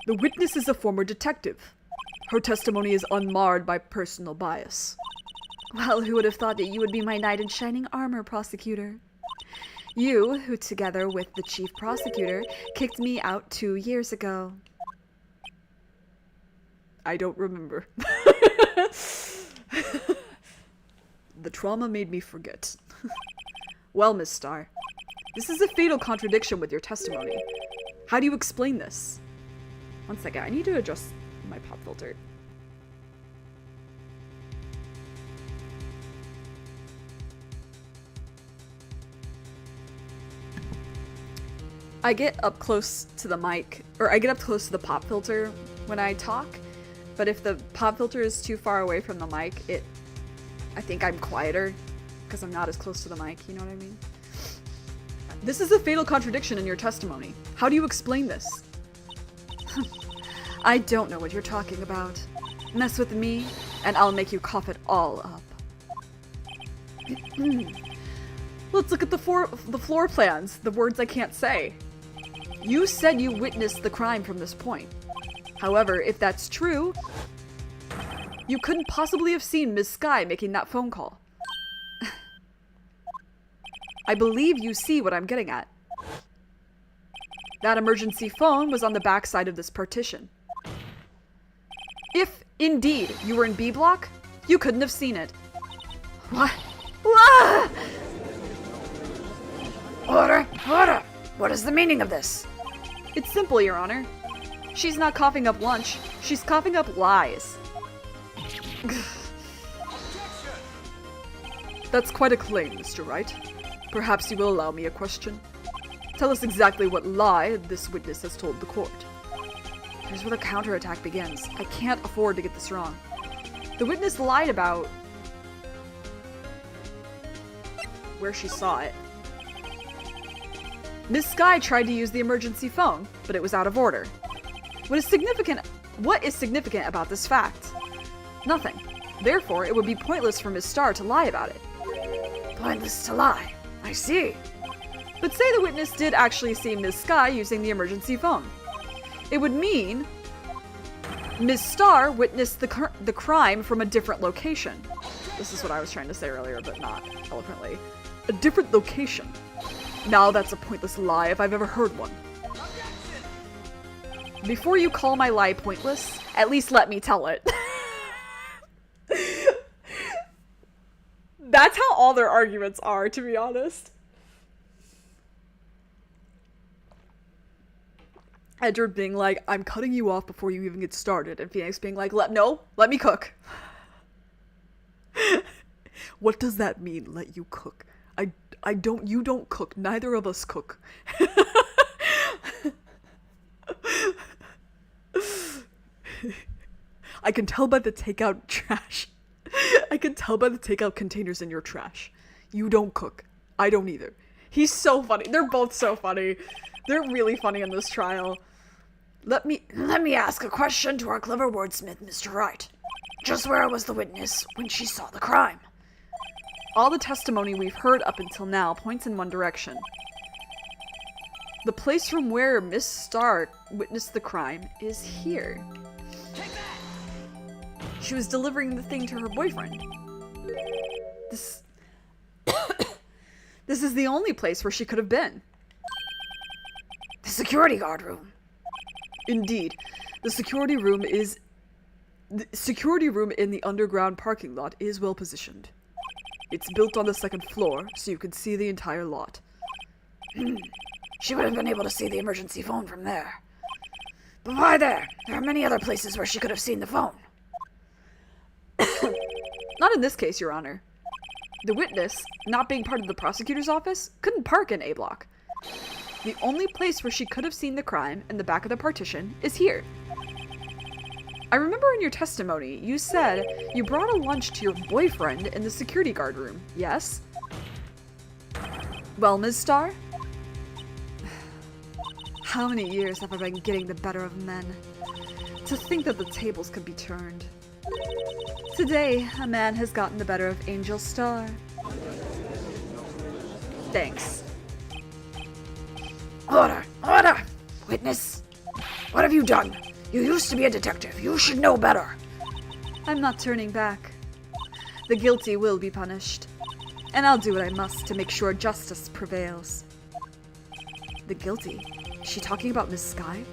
The witness is a former detective. Her testimony is unmarred by personal bias. Well, who would have thought that you would be my knight in shining armor, prosecutor? You, who together with the chief prosecutor, kicked me out 2 years ago. I don't remember. The trauma made me forget. Well, Miss Starr, this is a fatal contradiction with your testimony. How do you explain this? One second, I need to adjust my pop filter. I get up close to the mic, or I get up close to the pop filter when I talk, but if the pop filter is too far away from the mic, I think I'm quieter, because I'm not as close to the mic, you know what I mean? This is a fatal contradiction in your testimony. How do you explain this? I don't know what you're talking about. Mess with me, and I'll make you cough it all up. Let's look at the floor plans, the words I can't say. You said you witnessed the crime from this point. However, if that's true, you couldn't possibly have seen Ms. Sky making that phone call. I believe you see what I'm getting at. That emergency phone was on the back side of this partition. If, indeed, you were in B block, you couldn't have seen it. What? What? Order! Order! What is the meaning of this? It's simple, Your Honor. She's not coughing up lunch. She's coughing up lies. That's quite a claim, Mr. Wright. Perhaps you will allow me a question. Tell us exactly what lie this witness has told the court. Here's where the counterattack begins. I can't afford to get this wrong. The witness lied about where she saw it. Miss Sky tried to use the emergency phone, but it was out of order. What is significant about this fact? Nothing. Therefore, it would be pointless for Miss Starr to lie about it. Pointless to lie. I see. But say the witness did actually see Miss Sky using the emergency phone. It would mean Miss Starr witnessed the crime from a different location. This is what I was trying to say earlier, but not eloquently. A different location. Now that's a pointless lie if I've ever heard one. Before you call my lie pointless, at least let me tell it. That's how all their arguments are, to be honest. Edward being like, I'm cutting you off before you even get started, and Phoenix being like, let me cook. What does that mean, let you cook? You don't cook. Neither of us cook. I can tell by the takeout trash. I can tell by the takeout containers in your trash. You don't cook. I don't either. He's so funny. They're both so funny. They're really funny in this trial. Let me ask a question to our clever wordsmith, Mr. Wright. Just where was the witness when she saw the crime? All the testimony we've heard up until now points in one direction. The place from where Miss Starr witnessed the crime is here. She was delivering the thing to her boyfriend. This is the only place where she could have been. The security guard room. Indeed, the security room in the underground parking lot is well positioned. It's built on the second floor, so you can see the entire lot. She would have been able to see the emergency phone from there. But why there? There are many other places where she could have seen the phone. Not in this case, Your Honor. The witness, not being part of the prosecutor's office, couldn't park in A block. The only place where she could have seen the crime in the back of the partition is here. I remember in your testimony, you said you brought a lunch to your boyfriend in the security guard room, yes? Well, Ms. Starr? How many years have I been getting the better of men? To think that the tables could be turned. Today, a man has gotten the better of Angel Star. Thanks. Order! Order! Witness! What have you done? You used to be a detective. You should know better. I'm not turning back. The guilty will be punished. And I'll do what I must to make sure justice prevails. The guilty? Is she talking about Miss Sky?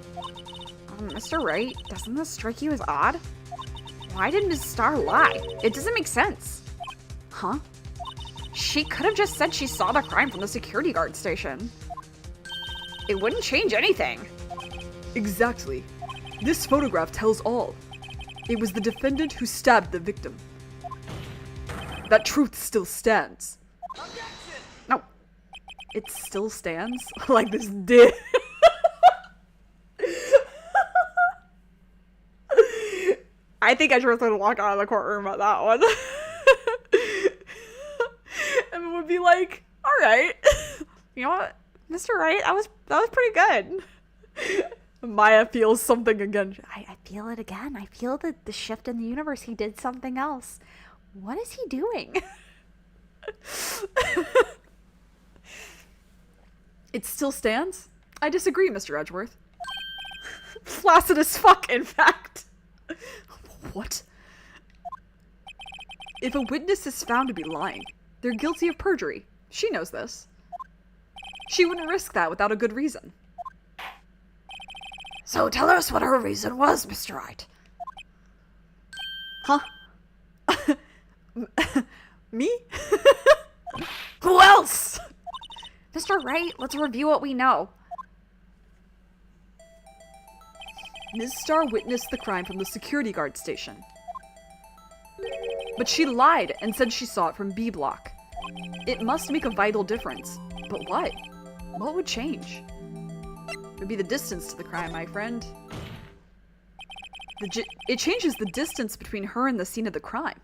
Mr. Wright, doesn't this strike you as odd? Why did Ms. Star lie? It doesn't make sense. Huh? She could have just said she saw the crime from the security guard station. It wouldn't change anything. Exactly. This photograph tells all. It was the defendant who stabbed the victim. That truth still stands. No. It still stands? Like this did. I think I just would walk out of the courtroom at that one. And it would be like, alright. You know what? Mr. Wright, that was pretty good. Maya feels something again. I feel it again. I feel the shift in the universe. He did something else. What is he doing? It still stands? I disagree, Mr. Edgeworth. Flaccid as fuck, in fact. What? If a witness is found to be lying, they're guilty of perjury. She knows this. She wouldn't risk that without a good reason. So tell us what her reason was, Mr. Wright. Huh? Me? Who else? Mr. Wright, let's review what we know. Ms. Starr witnessed the crime from the security guard station. But she lied and said she saw it from B block. It must make a vital difference. But what? What would change? It would be the distance to the crime, my friend. It changes the distance between her and the scene of the crime.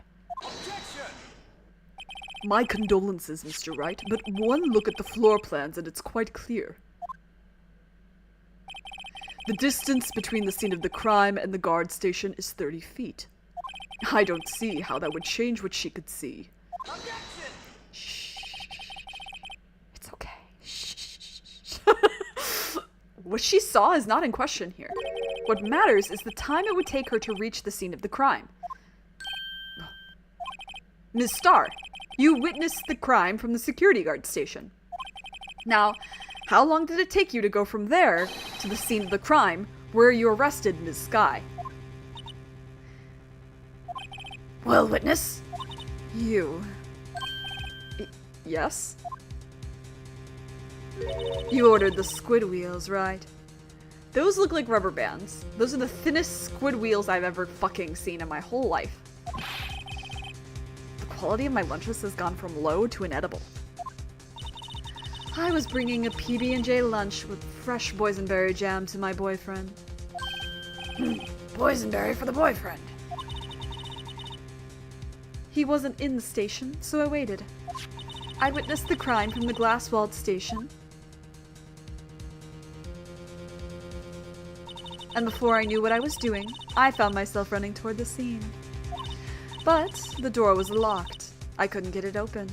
My condolences, Mr. Wright, but one look at the floor plans and it's quite clear. The distance between the scene of the crime and the guard station is 30 feet. I don't see how that would change what she could see. Shh. It's okay. Shh. What she saw is not in question here. What matters is the time it would take her to reach the scene of the crime. Ms. Starr, you witnessed the crime from the security guard station. Now, how long did it take you to go from there to the scene of the crime where you arrested Ms. Sky? Well, witness? You. Yes? You ordered the squid wheels, right? Those look like rubber bands. Those are the thinnest squid wheels I've ever fucking seen in my whole life. The quality of my lunches has gone from low to inedible. I was bringing a PB&J lunch with fresh boysenberry jam to my boyfriend. Boysenberry for the boyfriend. He wasn't in the station, so I waited. I witnessed the crime from the glass-walled station. And before I knew what I was doing, I found myself running toward the scene. But the door was locked. I couldn't get it open.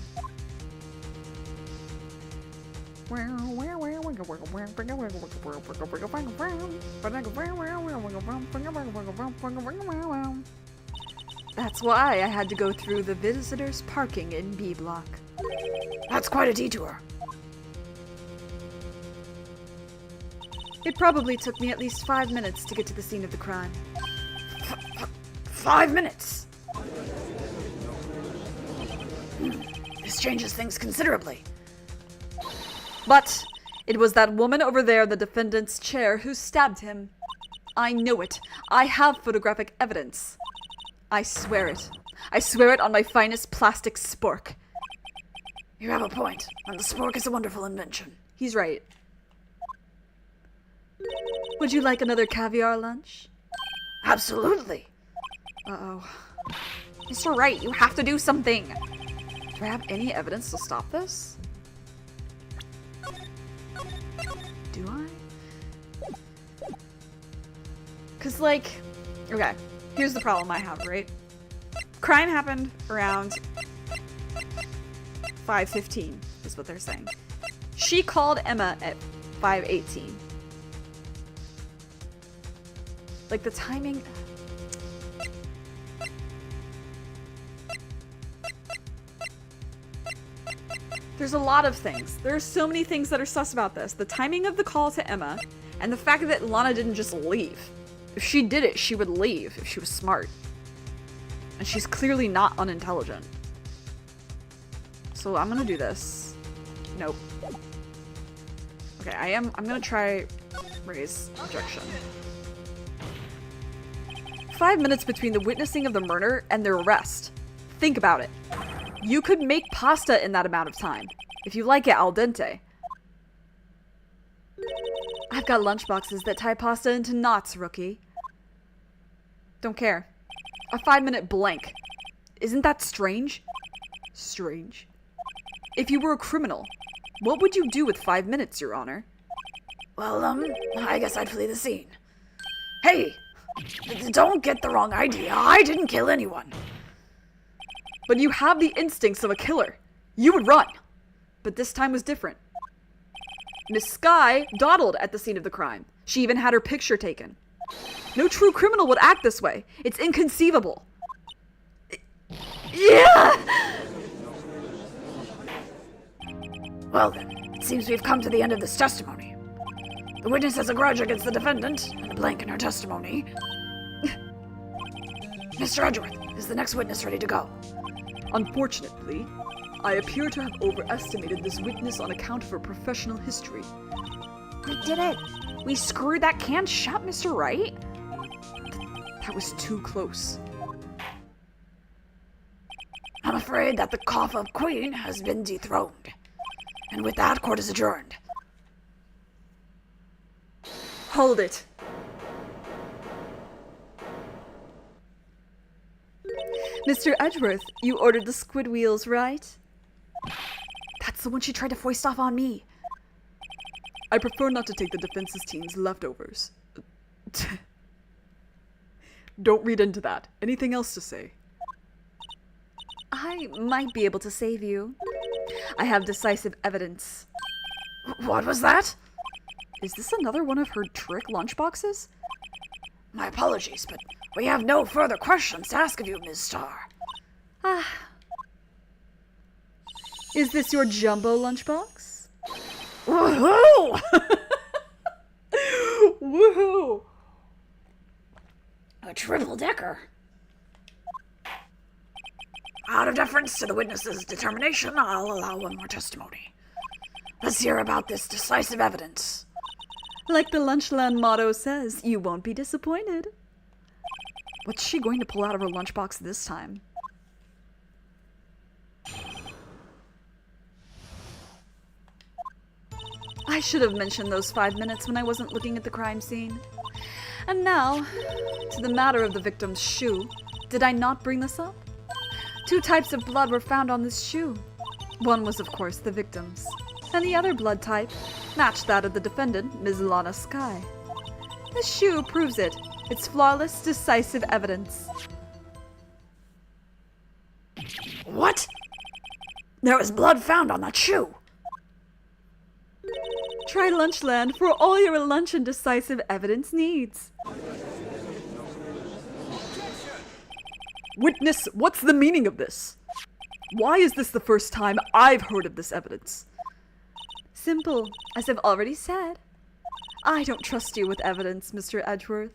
That's why I had to go through the visitors' parking in B block. That's quite a detour. It probably took me at least 5 minutes to get to the scene of the crime. 5 minutes? This changes things considerably. But it was that woman over there in the defendant's chair who stabbed him. I know it. I have photographic evidence. I swear it. I swear it on my finest plastic spork. You have a point, and the spork is a wonderful invention. He's right. Would you like another caviar lunch? Absolutely. Uh-oh. Mr. Wright, you have to do something. Do I have any evidence to stop this? Do I? Cause like, Okay, here's the problem I have, right? Crime happened around 5:15, is what they're saying. She called Emma at 5:18. Like, the timing... There's a lot of things. There are so many things that are sus about this. The timing of the call to Emma, and the fact that Lana didn't just leave. If she did it, she would leave if she was smart. And she's clearly not unintelligent. So I'm gonna do this. Nope. Okay, I'm gonna try raise objection. 5 minutes between the witnessing of the murder and their arrest. Think about it. You could make pasta in that amount of time. If you like it al dente. I've got lunchboxes that tie pasta into knots, rookie. Don't care. A 5-minute blank. Isn't that strange? Strange. If you were a criminal, what would you do with 5 minutes, Your Honor? Well, I guess I'd flee the scene. Hey! Don't get the wrong idea. I didn't kill anyone. But you have the instincts of a killer. You would run. But this time was different. Miss Skye dawdled at the scene of the crime. She even had her picture taken. No true criminal would act this way. It's inconceivable. Yeah! Well then, it seems we've come to the end of this testimony. The witness has a grudge against the defendant, and a blank in her testimony. Mr. Edgeworth, is the next witness ready to go? Unfortunately, I appear to have overestimated this witness on account of her professional history. We did it. We screwed that can shut, Mr. Wright. That was too close. I'm afraid that the cough of Queen has been dethroned. And with that, court is adjourned. Hold it. Mr. Edgeworth, you ordered the squid wheels, right? That's the one she tried to foist off on me. I prefer not to take the defense's team's leftovers. Don't read into that. Anything else to say? I might be able to save you. I have decisive evidence. What was that? Is this another one of her trick lunchboxes? My apologies, but we have no further questions to ask of you, Ms. Starr. Is this your jumbo lunchbox? Woohoo! Woohoo! A triple-decker. Out of deference to the witness's determination, I'll allow one more testimony. Let's hear about this decisive evidence. Like the Lunchland motto says, you won't be disappointed. What's she going to pull out of her lunchbox this time? I should have mentioned those 5 minutes when I wasn't looking at the crime scene. And now, to the matter of the victim's shoe. Did I not bring this up? 2 types of blood were found on this shoe. One was, of course, the victim's. And the other blood type matched that of the defendant, Ms. Lana Skye. The shoe proves it. It's flawless, decisive evidence. What? There was blood found on that shoe. Try Lunchland for all your lunch and decisive evidence needs. Witness, what's the meaning of this? Why is this the first time I've heard of this evidence? Simple, as I've already said. I don't trust you with evidence, Mr. Edgeworth.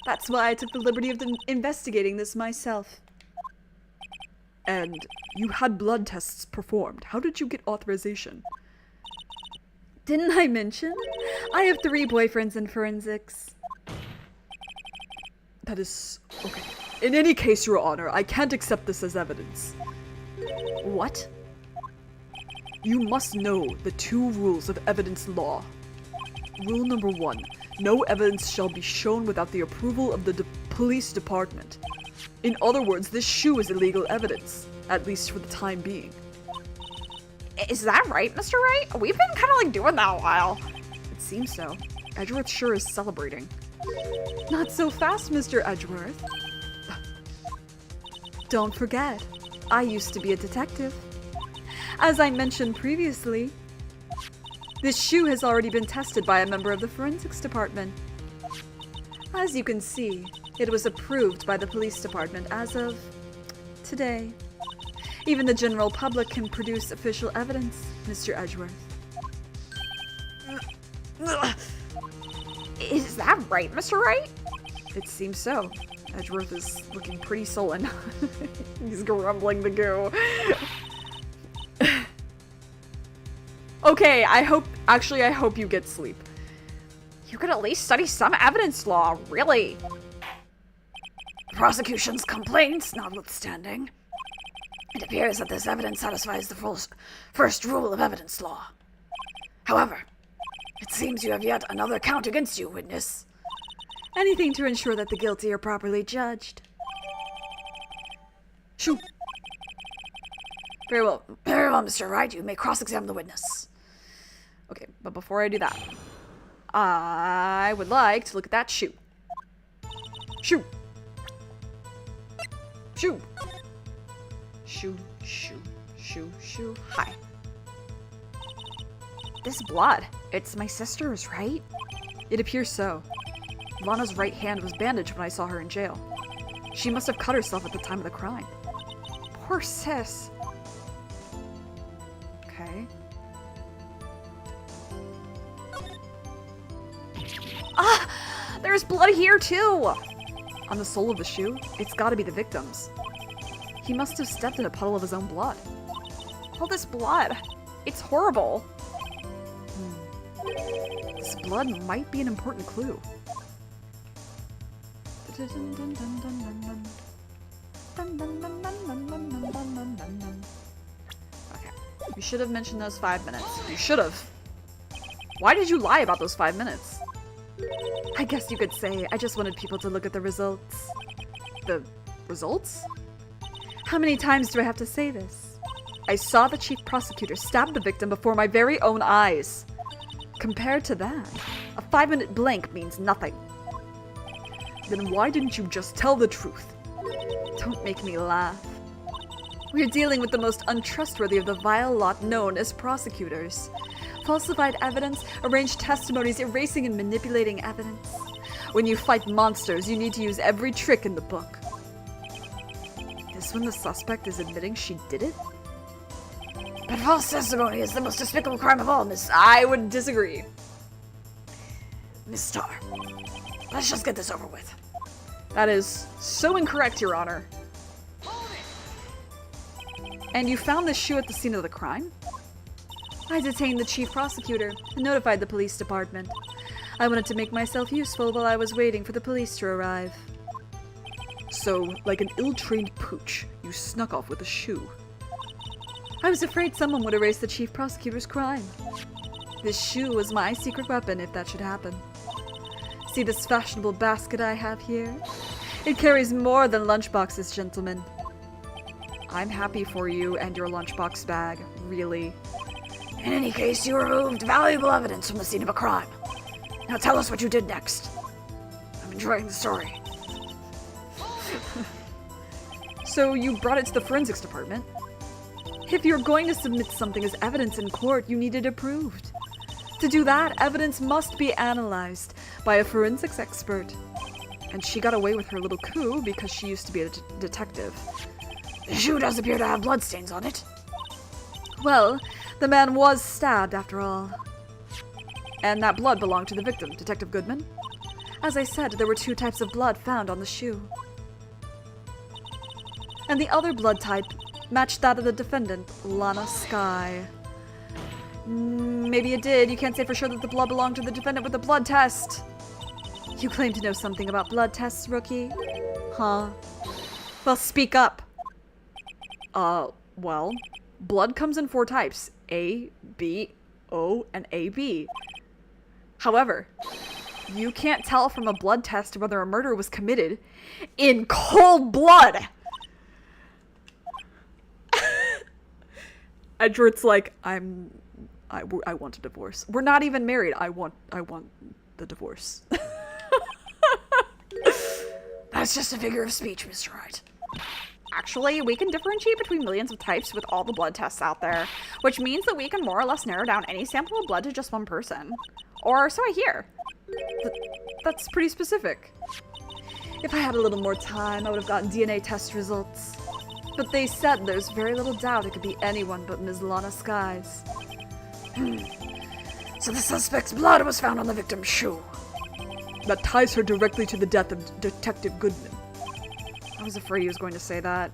That's why I took the liberty of investigating this myself. And you had blood tests performed. How did you get authorization? Didn't I mention? I have 3 boyfriends in forensics. That is... okay. In any case, Your Honor, I can't accept this as evidence. What? You must know the 2 rules of evidence law. Rule number 1. No evidence shall be shown without the approval of the police department. In other words, this shoe is illegal evidence, at least for the time being. Is that right, Mr. Wright? We've been kind of like doing that a while. It seems so. Edgeworth sure is celebrating. Not so fast, Mr. Edgeworth. Don't forget, I used to be a detective. As I mentioned previously, this shoe has already been tested by a member of the forensics department. As you can see, it was approved by the police department as of today. Even the general public can produce official evidence, Mr. Edgeworth. Is that right, Mr. Wright? It seems so. Edgeworth is looking pretty sullen. He's grumbling the goo. Okay, I hope you get sleep. You could at least study some evidence law, really. The prosecution's complaints notwithstanding, it appears that this evidence satisfies the first rule of evidence law. However, it seems you have yet another count against you, witness. Anything to ensure that the guilty are properly judged. Shoo! Very well. Very well, Mr. Wright. You may cross-examine the witness. Okay, but before I do that, I would like to look at that shoe. Shoe! Shoe! Shoe, shoe, shoe, shoe. Hi. This blood, it's my sister's, right? It appears so. Lana's right hand was bandaged when I saw her in jail. She must have cut herself at the time of the crime. Poor sis. Okay. Ah! There's blood here too! On the sole of the shoe, it's gotta be the victim's. He must have stepped in a puddle of his own blood. All this blood. It's horrible. This blood might be an important clue. Okay. You should have mentioned those 5 minutes. You should have. Why did you lie about those 5 minutes? I guess you could say I just wanted people to look at the results. The results? How many times do I have to say this? I saw the chief prosecutor stab the victim before my very own eyes. Compared to that, a 5-minute blank means nothing. Then why didn't you just tell the truth? Don't make me laugh. We're dealing with the most untrustworthy of the vile lot known as prosecutors. Falsified evidence, arranged testimonies, erasing and manipulating evidence. When you fight monsters, you need to use every trick in the book. This when the suspect is admitting she did it? But false testimony is the most despicable crime of all, Miss... I would disagree. Miss Starr. Let's just get this over with. That is so incorrect, Your Honor. And you found this shoe at the scene of the crime? I detained the chief prosecutor and notified the police department. I wanted to make myself useful while I was waiting for the police to arrive. So, like an ill-trained pooch, you snuck off with a shoe. I was afraid someone would erase the chief prosecutor's crime. This shoe was my secret weapon if that should happen. See this fashionable basket I have here? It carries more than lunchboxes, gentlemen. I'm happy for you and your lunchbox bag, really. In any case, you removed valuable evidence from the scene of a crime. Now tell us what you did next. I'm enjoying the story. So you brought it to the forensics department? If you're going to submit something as evidence in court, you need it approved. To do that, evidence must be analyzed by a forensics expert. And she got away with her little coup because she used to be a detective. The shoe does appear to have bloodstains on it. Well, the man was stabbed after all. And that blood belonged to the victim, Detective Goodman. As I said, there were 2 types of blood found on the shoe. And the other blood type matched that of the defendant, Lana Skye. Maybe it did. You can't say for sure that the blood belonged to the defendant with the blood test. You claim to know something about blood tests, rookie? Huh? Well, speak up. Well, blood comes in 4 types. A, B, O, and AB. However, you can't tell from a blood test whether a murder was committed in cold blood. Edward's like, I want a divorce. We're not even married. I want the divorce. That's just a figure of speech, Mr. Wright. Actually, we can differentiate between millions of types with all the blood tests out there, which means that we can more or less narrow down any sample of blood to just one person. Or so I hear. That's pretty specific. If I had a little more time, I would have gotten DNA test results. But they said there's very little doubt it could be anyone but Ms. Lana Skies. So the suspect's blood was found on the victim's shoe. That ties her directly to the death of Detective Goodman. I was afraid he was going to say that.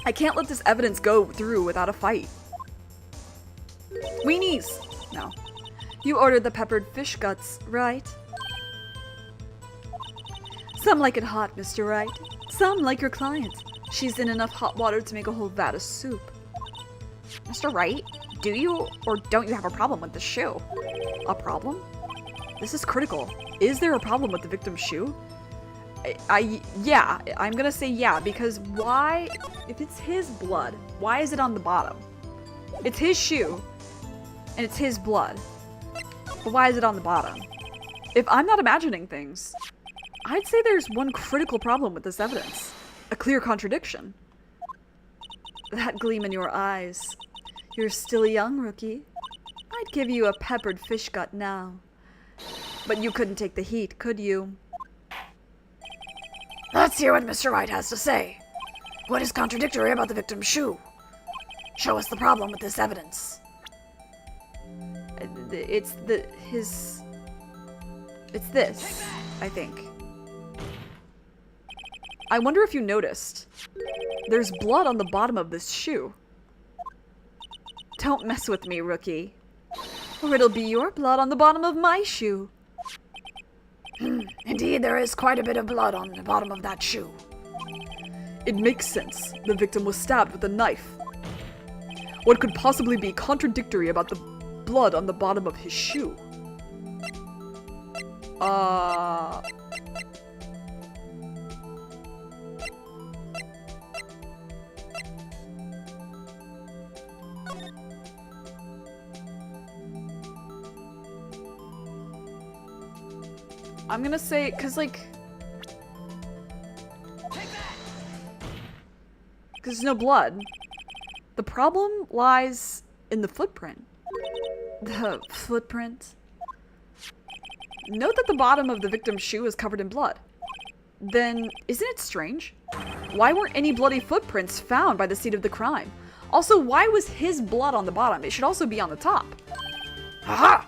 I can't let this evidence go through without a fight. Weenies! No. You ordered the peppered fish guts, right? Some like it hot, Mr. Wright. Some like your client. She's in enough hot water to make a whole vat of soup. Mr. Wright, do you or don't you have a problem with the shoe? A problem? This is critical. Is there a problem with the victim's shoe? Yeah, I'm gonna say yeah, because why, if it's his blood, why is it on the bottom? It's his shoe, and it's his blood, but why is it on the bottom? If I'm not imagining things, I'd say there's one critical problem with this evidence. A clear contradiction. That gleam in your eyes. You're still a young rookie. I'd give you a peppered fish gut now. But you couldn't take the heat, could you? Let's hear what Mr. Wright has to say. What is contradictory about the victim's shoe? Show us the problem with this evidence. It's this, I think. I wonder if you noticed. There's blood on the bottom of this shoe. Don't mess with me, rookie. Or it'll be your blood on the bottom of my shoe. Indeed, there is quite a bit of blood on the bottom of that shoe. It makes sense. The victim was stabbed with a knife. What could possibly be contradictory about the blood on the bottom of his shoe? I'm gonna say, cause there's no blood. The problem lies in the footprint. The footprint? Note that the bottom of the victim's shoe is covered in blood. Then, isn't it strange? Why weren't any bloody footprints found by the scene of the crime? Also, why was his blood on the bottom? It should also be on the top. Aha!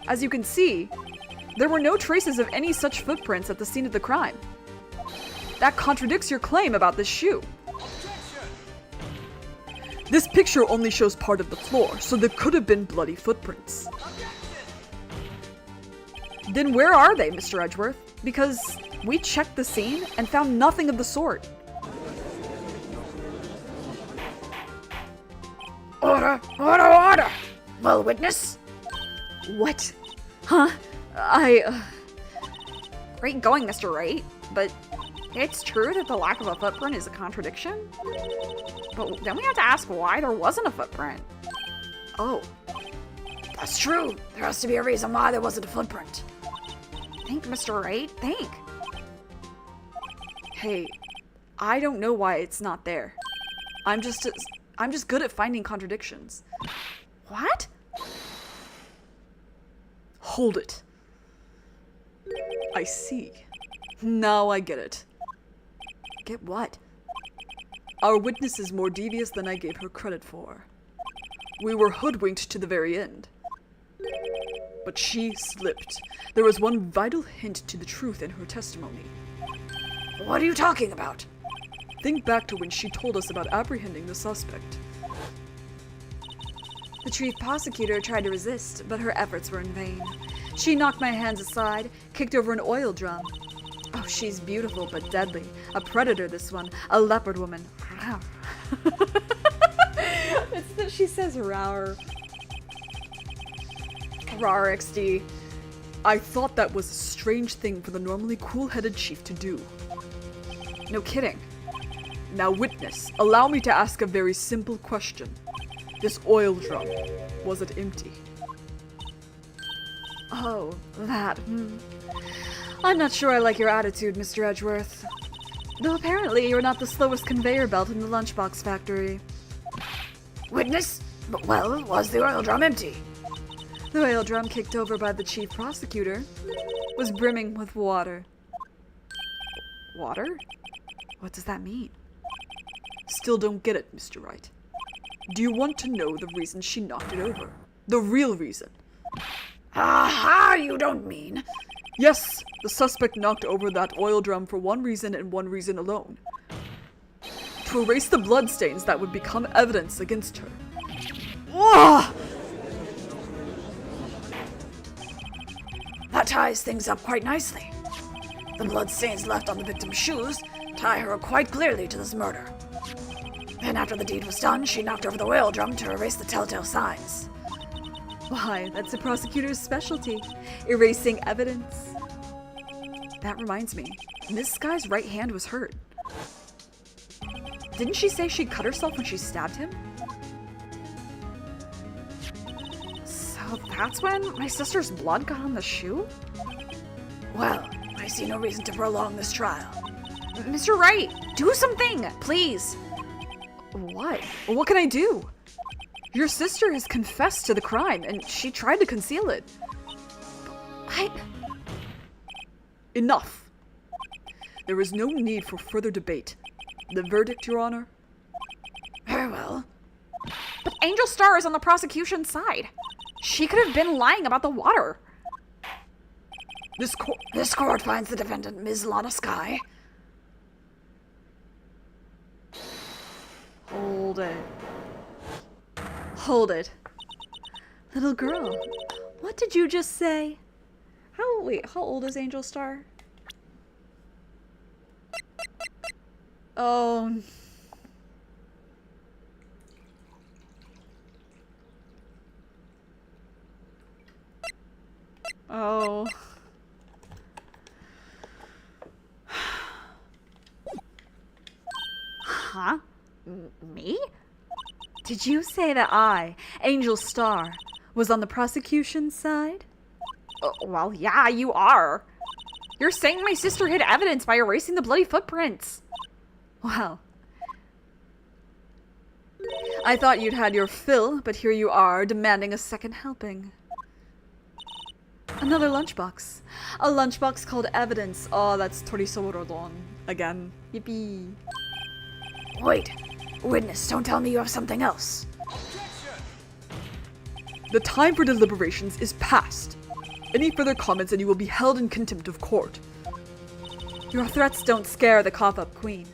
As you can see, there were no traces of any such footprints at the scene of the crime. That contradicts your claim about this shoe. This picture only shows part of the floor, so there could have been bloody footprints. Then where are they, Mr. Edgeworth? Because we checked the scene and found nothing of the sort. Order! Order! Order! Well, witness? What? Huh? Great going, Mr. Wright, but it's true that the lack of a footprint is a contradiction? But then we have to ask why there wasn't a footprint. Oh. That's true. There has to be a reason why there wasn't a footprint. Think, Mr. Wright, think. Hey, I don't know why it's not there. I'm just good at finding contradictions. What? Hold it. I see. Now I get it. Get what? Our witness is more devious than I gave her credit for. We were hoodwinked to the very end. But she slipped. There was one vital hint to the truth in her testimony. What are you talking about? Think back to when she told us about apprehending the suspect. The chief prosecutor tried to resist, but her efforts were in vain. She knocked my hands aside, kicked over an oil drum. Oh, she's beautiful but deadly. A predator, this one. A leopard woman. It's that she says rawr. Rawr XD. I thought that was a strange thing for the normally cool-headed chief to do. No kidding. Now, witness, allow me to ask a very simple question. This oil drum, was it empty? Oh, that. I'm not sure I like your attitude, Mr. Edgeworth. Though apparently you're not the slowest conveyor belt in the lunchbox factory. Witness? But well, was the oil drum empty? The oil drum kicked over by the chief prosecutor was brimming with water. Water? What does that mean? Still don't get it, Mr. Wright. Do you want to know the reason she knocked it over? The real reason? Aha, you don't mean? Yes, the suspect knocked over that oil drum for one reason and one reason alone. To erase the bloodstains that would become evidence against her. Whoa! That ties things up quite nicely. The bloodstains left on the victim's shoes tie her quite clearly to this murder. And after the deed was done, she knocked over the oil drum to erase the telltale signs. Why, that's a prosecutor's specialty. Erasing evidence. That reminds me, Miss Sky's right hand was hurt. Didn't she say she cut herself when she stabbed him? So that's when my sister's blood got on the shoe? Well, I see no reason to prolong this trial. Mr. Wright, do something, please. What? Well, what can I do? Your sister has confessed to the crime, and she tried to conceal it. Enough. There is no need for further debate. The verdict, Your Honor? Very well. But Angel Star is on the prosecution's side. She could have been lying about the water. This court finds the defendant, Ms. Lana Sky. Hold it. Hold it. Little girl, what did you just say? How old is Angel Star? Oh. Oh. Huh? Me? Did you say that I, Angel Star, was on the prosecution's side? Well, yeah, you are. You're saying my sister hid evidence by erasing the bloody footprints. Well, I thought you'd had your fill, but here you are, demanding a second helping. Another lunchbox. A lunchbox called evidence. Oh, that's Torisorodon. Again. Yippee. Wait. Witness, don't tell me you have something else. The time for deliberations is past. Any further comments and you will be held in contempt of court. Your threats don't scare the cough-up queen.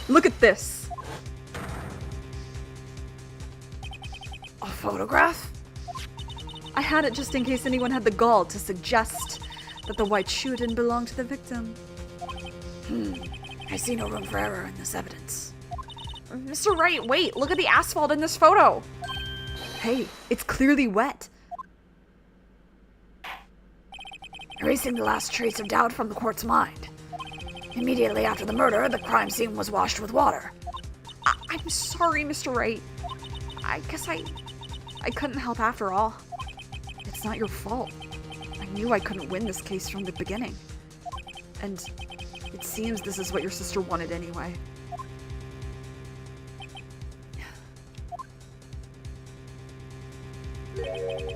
Look at this. A photograph? I had it just in case anyone had the gall to suggest that the white shoe didn't belong to the victim. I see no room for error in this evidence. Mr. Wright, wait, look at the asphalt in this photo. Hey, it's clearly wet. Erasing the last trace of doubt from the court's mind. Immediately after the murder, the crime scene was washed with water. I'm sorry, Mr. Wright. I guess I couldn't help after all. It's not your fault. I knew I couldn't win this case from the beginning. And it seems this is what your sister wanted anyway.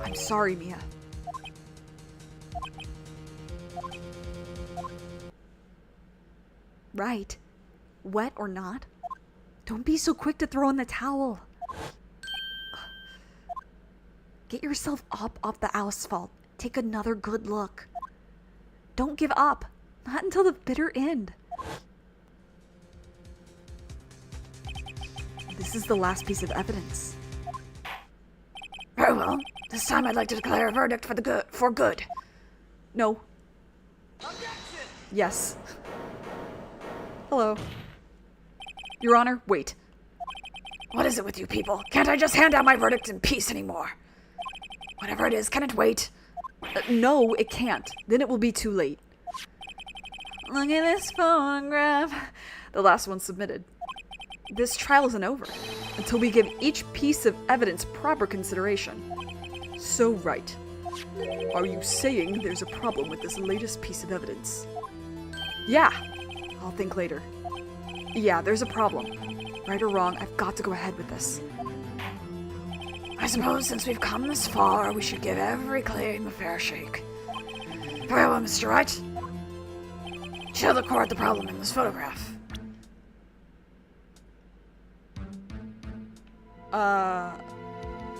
I'm sorry, Mia. Right. Wet or not, don't be so quick to throw in the towel. Get yourself up off the asphalt. Take another good look. Don't give up. Not until the bitter end. This is the last piece of evidence. Very well. This time I'd like to declare a verdict for good. No. Yes. Hello. Your Honor, wait. What is it with you people? Can't I just hand out my verdict in peace anymore? Whatever it is, can it wait? No, it can't. Then it will be too late. Look at this photograph. The last one submitted. this trial isn't over until we give each piece of evidence proper consideration. So, Wright, are you saying there's a problem with this latest piece of evidence? Yeah, I'll think later. Yeah, there's a problem. Right or wrong, I've got to go ahead with this. I suppose since we've come this far, we should give every claim a fair shake. Very well, Mr. Wright. Show the court the problem in this photograph.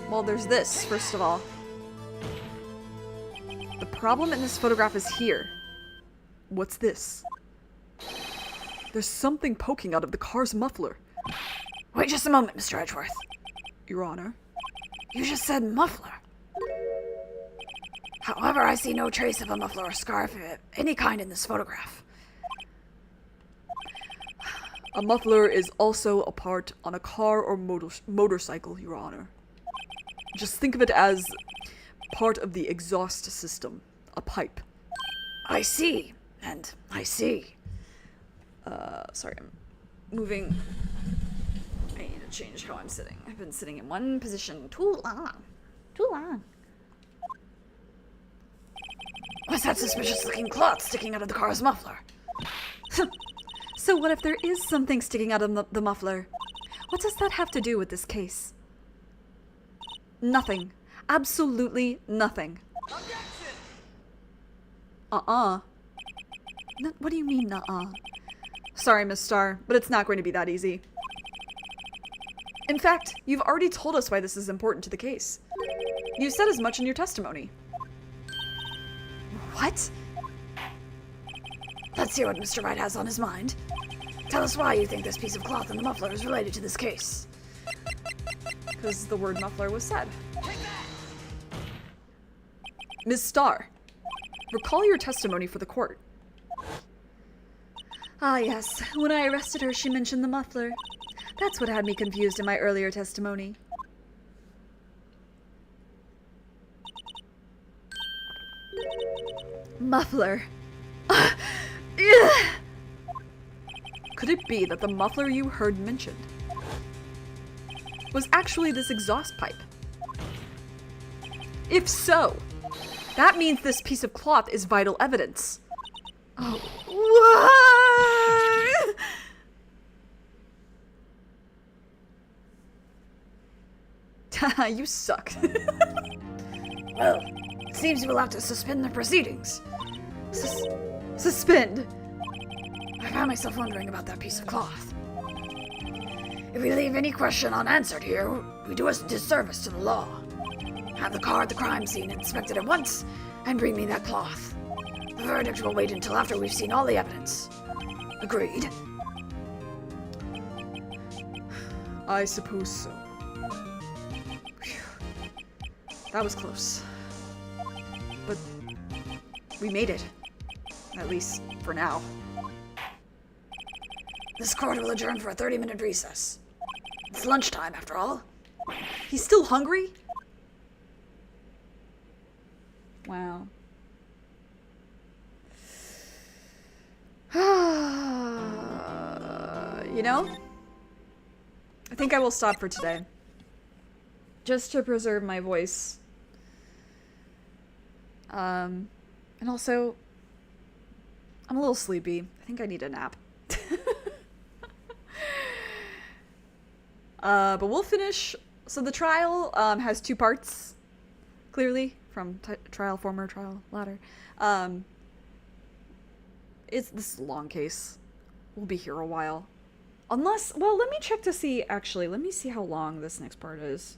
Well, there's this, first of all. The problem in this photograph is here. What's this? There's something poking out of the car's muffler. Wait just a moment, Mr. Edgeworth. Your Honor. You just said muffler. However, I see no trace of a muffler or scarf of any kind in this photograph. A muffler is also a part on a car or motorcycle, Your Honor. Just think of it as part of the exhaust system. A pipe. I see. And I see. Sorry, I'm moving. I need to change how I'm sitting. I've been sitting in one position too long. Too long. What's that suspicious looking cloth sticking out of the car's muffler? So what if there is something sticking out of the muffler? What does that have to do with this case? Nothing. Absolutely nothing. What do you mean, nuh-uh? Sorry, Miss Starr, but it's not going to be that easy. In fact, you've already told us why this is important to the case. You said as much in your testimony. What? Let's hear what Mr. Wright has on his mind. Tell us why you think this piece of cloth in the muffler is related to this case. Because the word muffler was said. Ms. Starr, recall your testimony for the court. Ah, yes. When I arrested her, she mentioned the muffler. That's what had me confused in my earlier testimony. Muffler. Could it be that the muffler you heard mentioned was actually this exhaust pipe? If so, that means this piece of cloth is vital evidence. Oh, what? You suck. Well, it seems we'll have to suspend the proceedings. Suspend? I found myself wondering about that piece of cloth. If we leave any question unanswered here, we do a disservice to the law. Have the car at the crime scene inspected at once, and bring me that cloth. The verdict will wait until after we've seen all the evidence. Agreed? I suppose so. Phew. That was close. But we made it. At least for now. This court will adjourn for a 30-minute recess. It's lunchtime, after all. He's still hungry? Wow. You know, I think I will stop for today. Just to preserve my voice. And also, I'm a little sleepy. I think I need a nap. But we'll finish. So the trial has two parts, clearly, from trial, former, trial, latter. This is a long case. We'll be here a while. Unless, well, let me check to see, actually, let me see how long this next part is.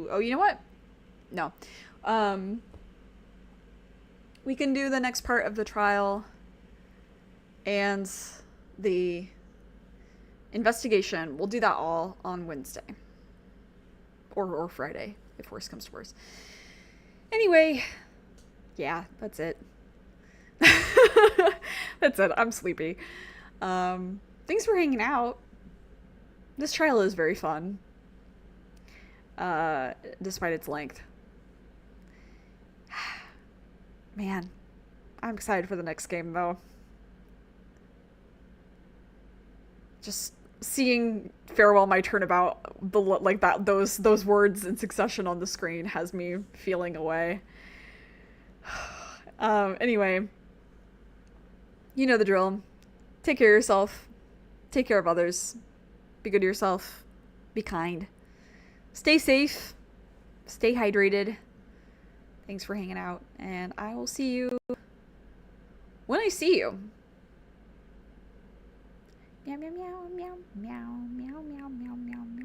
Oh, you know what? No. We can do the next part of the trial and the investigation. We'll do that all on Wednesday. Or Friday, if worse comes to worse. Anyway, yeah, that's it. That's it. I'm sleepy. Thanks for hanging out. This trial is very fun. Despite its length. Man, I'm excited for the next game, though. Just seeing "farewell my turnabout," like that, those words in succession on the screen has me feeling away. Anyway, you know the drill. Take care of yourself. Take care of others. Be good to yourself. Be kind. Stay safe. Stay hydrated. Thanks for hanging out, and I will see you when I see you. Meow meow meow meow meow meow meow meow meow meow.